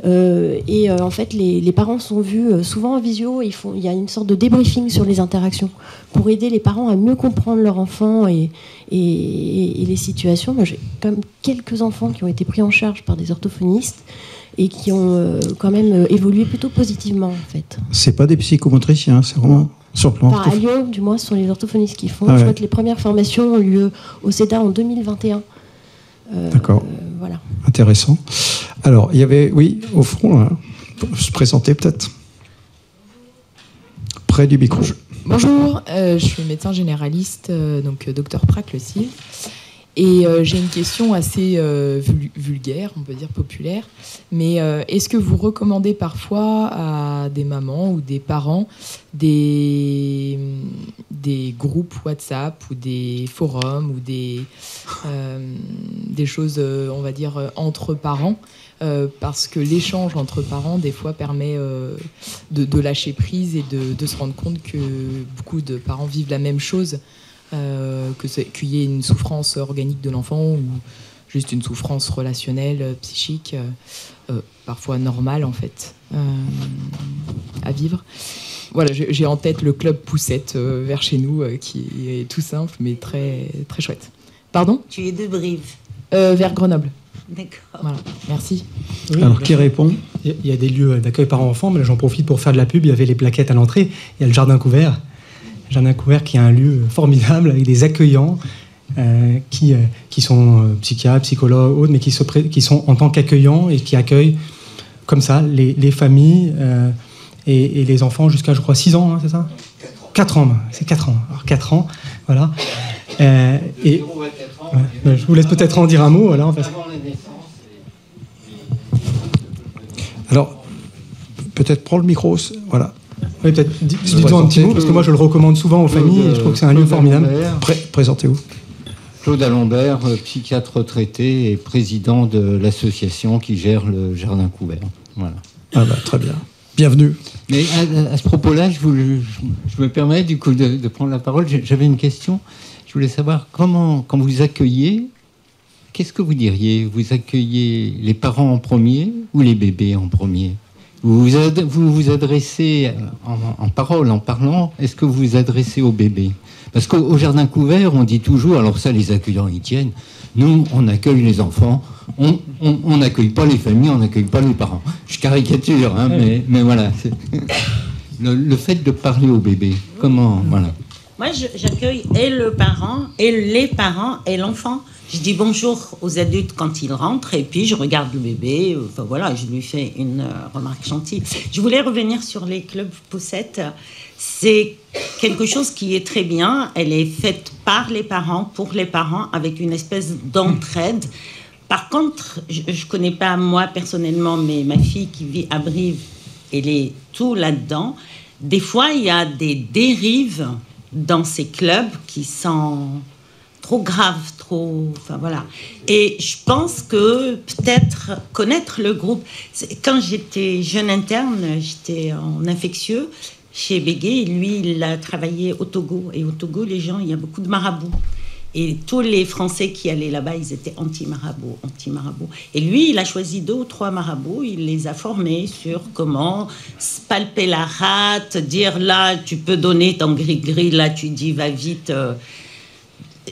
Et en fait, les parents sont vus souvent en visio. Il y a une sorte de débriefing sur les interactions pour aider les parents à mieux comprendre leur enfant et les situations. Moi, j'ai quand même quelques enfants qui ont été pris en charge par des orthophonistes et qui ont quand même évolué plutôt positivement, en fait. C'est pas des psychomotriciens, c'est vraiment sur le plan. Enfin, à Lyon, du moins, ce sont les orthophonistes qui font. Ah ouais. Je crois que les premières formations ont eu lieu au CEDA en 2021. D'accord. Voilà. Intéressant. Alors, il y avait, oui, au fond, là, pour se présenter peut-être. Près du micro. Bonjour, je suis médecin généraliste, donc docteur Prac-le-Cil. Et j'ai une question assez vulgaire, on peut dire populaire. Mais est-ce que vous recommandez parfois à des mamans ou des parents des groupes WhatsApp ou des forums ou des choses, on va dire, entre parents parce que l'échange entre parents, des fois, permet de lâcher prise et de se rendre compte que beaucoup de parents vivent la même chose. Qu'il y ait une souffrance organique de l'enfant ou juste une souffrance relationnelle, psychique, parfois normale en fait, à vivre. Voilà, j'ai en tête le club Poussette vers chez nous, qui est tout simple mais très, très chouette. Pardon ? Tu es de Brive. Vers Grenoble. D'accord. Voilà, merci. Oui, alors, qui répond ? Il y a des lieux d'accueil parents-enfants, mais là, j'en profite pour faire de la pub. Il y avait les plaquettes à l'entrée. Il y a le Jardin Couvert. Jardin Couvert qui est un lieu formidable avec des accueillants qui sont psychiatres, psychologues, autres, mais qui sont en tant qu'accueillants et qui accueillent comme ça les familles et les enfants jusqu'à, je crois, 6 ans, hein, c'est ça ? 4 ans, c'est 4 ans. Alors 4 ans, voilà. Je vous laisse peut-être en dire un mot. Voilà, en fait. Alors, peut-être prends le micro, voilà. Oui, peut-être dites-en un petit mot, parce que moi je le recommande souvent aux familles et je trouve que c'est un lieu formidable. Présentez-vous. Claude Alembert, psychiatre retraité et président de l'association qui gère le Jardin Couvert. Voilà. Ah bah, très bien. Bienvenue. Mais à ce propos-là, je me permets du coup de prendre la parole. J'avais une question. Je voulais savoir quand vous accueillez, qu'est-ce que vous diriez ? Vous accueillez les parents en premier ou les bébés en premier ? Vous vous adressez en parole, en parlant, est-ce que vous vous adressez aux bébés ? Parce qu'au Jardin Couvert, on dit toujours, alors ça les accueillants y tiennent, nous on accueille les enfants, on n'accueille pas les familles, on n'accueille pas les parents. Je caricature, hein, mais voilà. Le fait de parler aux bébés, comment, voilà. Moi, j'accueille et le parent, et les parents, et l'enfant. Je dis bonjour aux adultes quand ils rentrent, et puis je regarde le bébé. Enfin voilà, je lui fais une remarque gentille. Je voulais revenir sur les clubs Poussette. C'est quelque chose qui est très bien. Elle est faite par les parents, pour les parents, avec une espèce d'entraide. Par contre, je ne connais pas moi personnellement, mais ma fille qui vit à Brive, elle est tout là-dedans. Des fois, il y a des dérives dans ces clubs qui sont trop graves, enfin voilà. Et je pense que peut-être connaître le groupe. Quand j'étais jeune interne, j'étais en infectieux chez Béguet, et lui, il a travaillé au Togo. Et au Togo, les gens, il y a beaucoup de marabouts. Et tous les Français qui allaient là-bas, ils étaient anti-marabouts, anti-marabouts. Et lui, il a choisi 2 ou 3 marabouts, il les a formés sur comment palper la rate, dire là, tu peux donner ton gris-gris, là, tu dis va vite.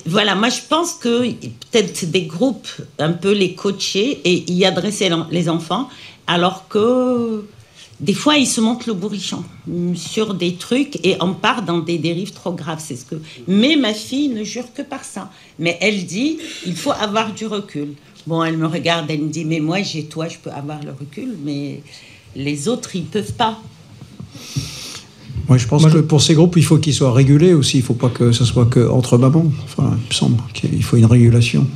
Voilà, moi je pense que peut-être des groupes, un peu les coacher et y adresser les enfants, alors que des fois ils se montent le bourrichon sur des trucs et on part dans des dérives trop graves. C'est ce que. Mais ma fille ne jure que par ça. Mais elle dit, il faut avoir du recul. Bon, elle me regarde, elle me dit, mais moi j'ai toi, je peux avoir le recul, mais les autres ils peuvent pas. Moi, je pense que pour ces groupes, il faut qu'ils soient régulés aussi. Il ne faut pas que ce soit qu'entre mamans. Enfin, il me semble qu'il faut une régulation.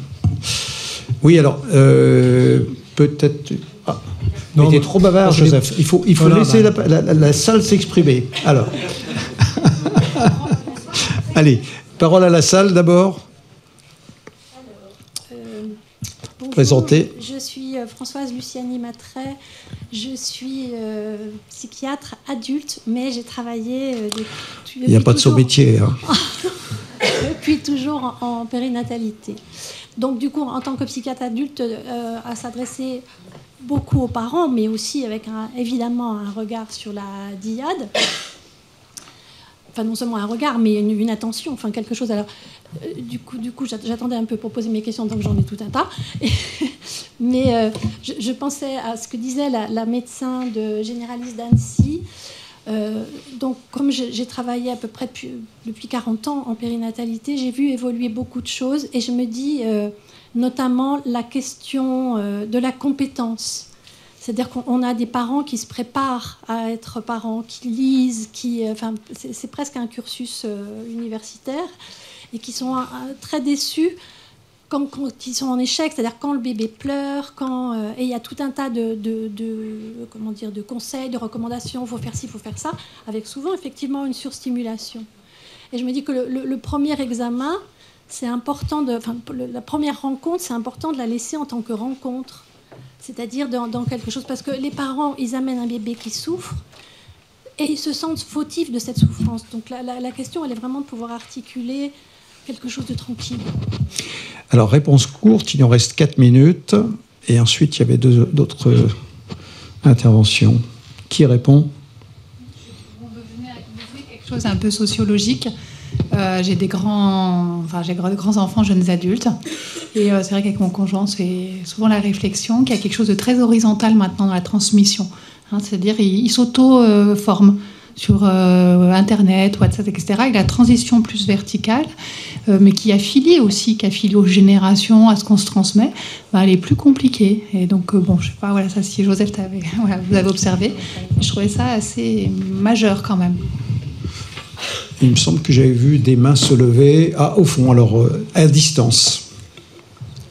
Oui, alors, peut-être... Ah, non, tu es trop bavard, Joseph. Il faut voilà, laisser la salle s'exprimer. Alors. Allez, parole à la salle d'abord. présenter. Je suis Françoise Luciani Matret. Je suis psychiatre adulte, mais j'ai travaillé depuis Il n'y a pas de sous-métier. Hein. Depuis toujours en périnatalité. Donc du coup, en tant que psychiatre adulte, à s'adresser beaucoup aux parents, mais aussi avec évidemment un regard sur la dyade. Enfin, non seulement un regard, mais une attention, enfin quelque chose. Alors, du coup, j'attendais un peu pour poser mes questions, donc j'en ai tout un tas. Mais je pensais à ce que disait la médecin généraliste d'Annecy. Donc, comme j'ai travaillé à peu près depuis 40 ans en périnatalité, j'ai vu évoluer beaucoup de choses, et je me dis notamment la question de la compétence. C'est-à-dire qu'on a des parents qui se préparent à être parents, qui lisent, c'est presque un cursus universitaire, et qui sont très déçus quand ils sont en échec, c'est-à-dire quand le bébé pleure, et il y a tout un tas de conseils, de recommandations, il faut faire ci, il faut faire ça, avec souvent effectivement une surstimulation. Et je me dis que le premier examen, c'est important, la première rencontre, c'est important de la laisser en tant que rencontre. C'est-à-dire dans quelque chose, parce que les parents, ils amènent un bébé qui souffre et ils se sentent fautifs de cette souffrance. Donc la question, elle est vraiment de pouvoir articuler quelque chose de tranquille. Alors, réponse courte, il en reste 4 minutes. Et ensuite, il y avait d'autres interventions. Qui répond? On veut venir avec quelque chose un peu sociologique. J'ai des grands enfants, jeunes adultes, et c'est vrai qu'avec mon conjoint, c'est souvent la réflexion qu'il y a quelque chose de très horizontal maintenant dans la transmission. C'est-à-dire ils s'auto-forment sur Internet, WhatsApp, etc. Et la transition plus verticale, mais qui affilie aussi, qui affilie aux générations, à ce qu'on se transmet, elle est plus compliquée. Et donc, je sais pas, voilà, ça, si Joseph, vous avez observé, je trouvais ça assez majeur quand même. Il me semble que j'avais vu des mains se lever au fond, alors à distance.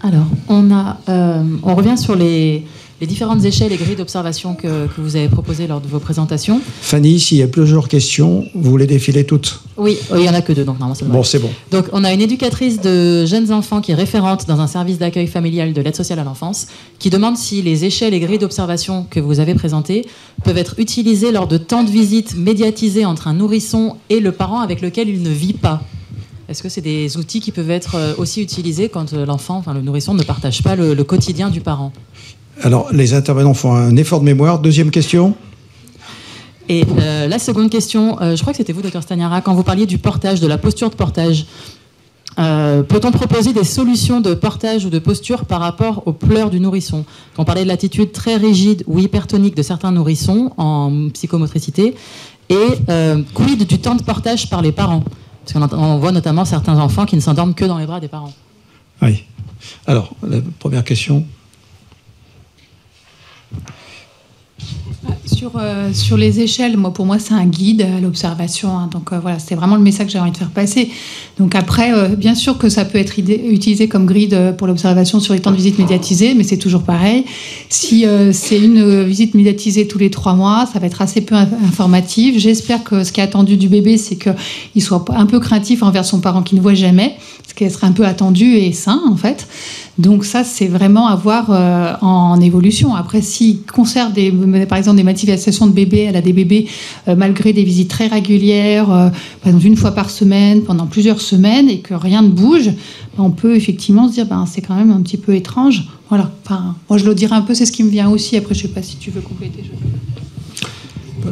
Alors, on revient sur les différentes échelles et grilles d'observation que vous avez proposées lors de vos présentations. Fanny, s'il y a plusieurs questions, vous les défilez toutes? Oui, il n'y en a que 2, donc normalement ça devrait. Bon, c'est bon. Donc, on a une éducatrice de jeunes enfants qui est référente dans un service d'accueil familial de l'aide sociale à l'enfance, qui demande si les échelles et grilles d'observation que vous avez présentées peuvent être utilisées lors de temps de visite médiatisés entre un nourrisson et le parent avec lequel il ne vit pas. Est-ce que c'est des outils qui peuvent être aussi utilisés quand l'enfant, le nourrisson, ne partage pas le quotidien du parent? Alors, les intervenants font un effort de mémoire. Deuxième question. Et la seconde question, je crois que c'était vous, Dr Stagnara, quand vous parliez du portage, de la posture de portage. Peut-on proposer des solutions de portage ou de posture par rapport aux pleurs du nourrisson? On parlait de l'attitude très rigide ou hypertonique de certains nourrissons en psychomotricité. Et quid du temps de portage par les parents? Parce qu'on voit notamment certains enfants qui ne s'endorment que dans les bras des parents. Oui. Alors, la première question. Sur les échelles, pour moi, c'est un guide à l'observation. Donc voilà, c'était vraiment le message que j'avais envie de faire passer. Donc après, bien sûr que ça peut être utilisé comme grille pour l'observation sur les temps de visite médiatisés, mais c'est toujours pareil. Si c'est une visite médiatisée tous les 3 mois, ça va être assez peu informatif. J'espère que ce qui est attendu du bébé, c'est qu'il soit un peu craintif envers son parent qui ne voit jamais, ce qui serait un peu attendu et sain, en fait. Donc ça, c'est vraiment à voir en évolution. Après, s'il conserve par exemple des manifestations de bébés, elle a des bébés malgré des visites très régulières, par exemple 1 fois par semaine, pendant plusieurs semaines, et que rien ne bouge, on peut effectivement se dire c'est quand même un petit peu étrange. Voilà. Enfin, moi, je le dirais un peu, c'est ce qui me vient aussi. Après, je ne sais pas si tu veux compléter.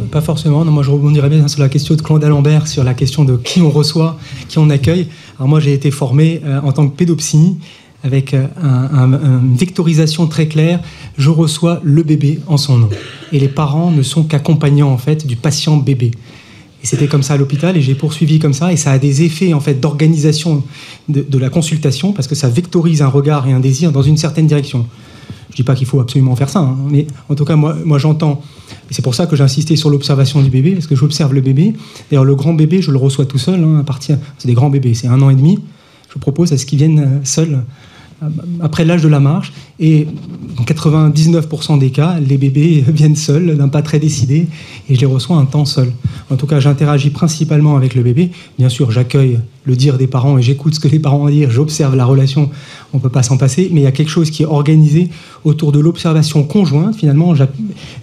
Pas forcément. Non, moi, je rebondirais bien sur la question de Claude d'Alembert, sur la question de qui on reçoit, qui on accueille. Alors moi, j'ai été formé en tant que pédopsie, avec une vectorisation très claire. Je reçois le bébé en son nom. Et les parents ne sont qu'accompagnants, en fait, du patient bébé. Et c'était comme ça à l'hôpital, et j'ai poursuivi comme ça, et ça a des effets, en fait, d'organisation de la consultation, parce que ça vectorise un regard et un désir dans une certaine direction. Je ne dis pas qu'il faut absolument faire ça, mais en tout cas, moi j'entends, et c'est pour ça que j'ai insisté sur l'observation du bébé, parce que j'observe le bébé. D'ailleurs, le grand bébé, je le reçois tout seul, c'est des grands bébés, c'est 1 an et demi. Je propose à ce qu'ils viennent seuls après l'âge de la marche. Et dans 99% des cas, les bébés viennent seuls, d'un pas très décidé, et je les reçois un temps seul. En tout cas, j'interagis principalement avec le bébé. Bien sûr, j'accueille le dire des parents et j'écoute ce que les parents ont à dire, j'observe la relation, on ne peut pas s'en passer, mais il y a quelque chose qui est organisé autour de l'observation conjointe. Finalement,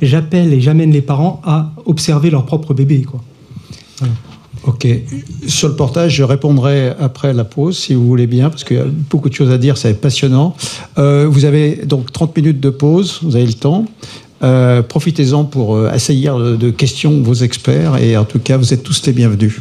j'appelle et j'amène les parents à observer leur propre bébé, quoi. Voilà. Ok. Sur le portage, je répondrai après la pause, si vous voulez bien, parce qu'il y a beaucoup de choses à dire, c'est passionnant. Vous avez donc 30 minutes de pause, vous avez le temps. Profitez-en pour assaillir de questions vos experts, et en tout cas, vous êtes tous les bienvenus.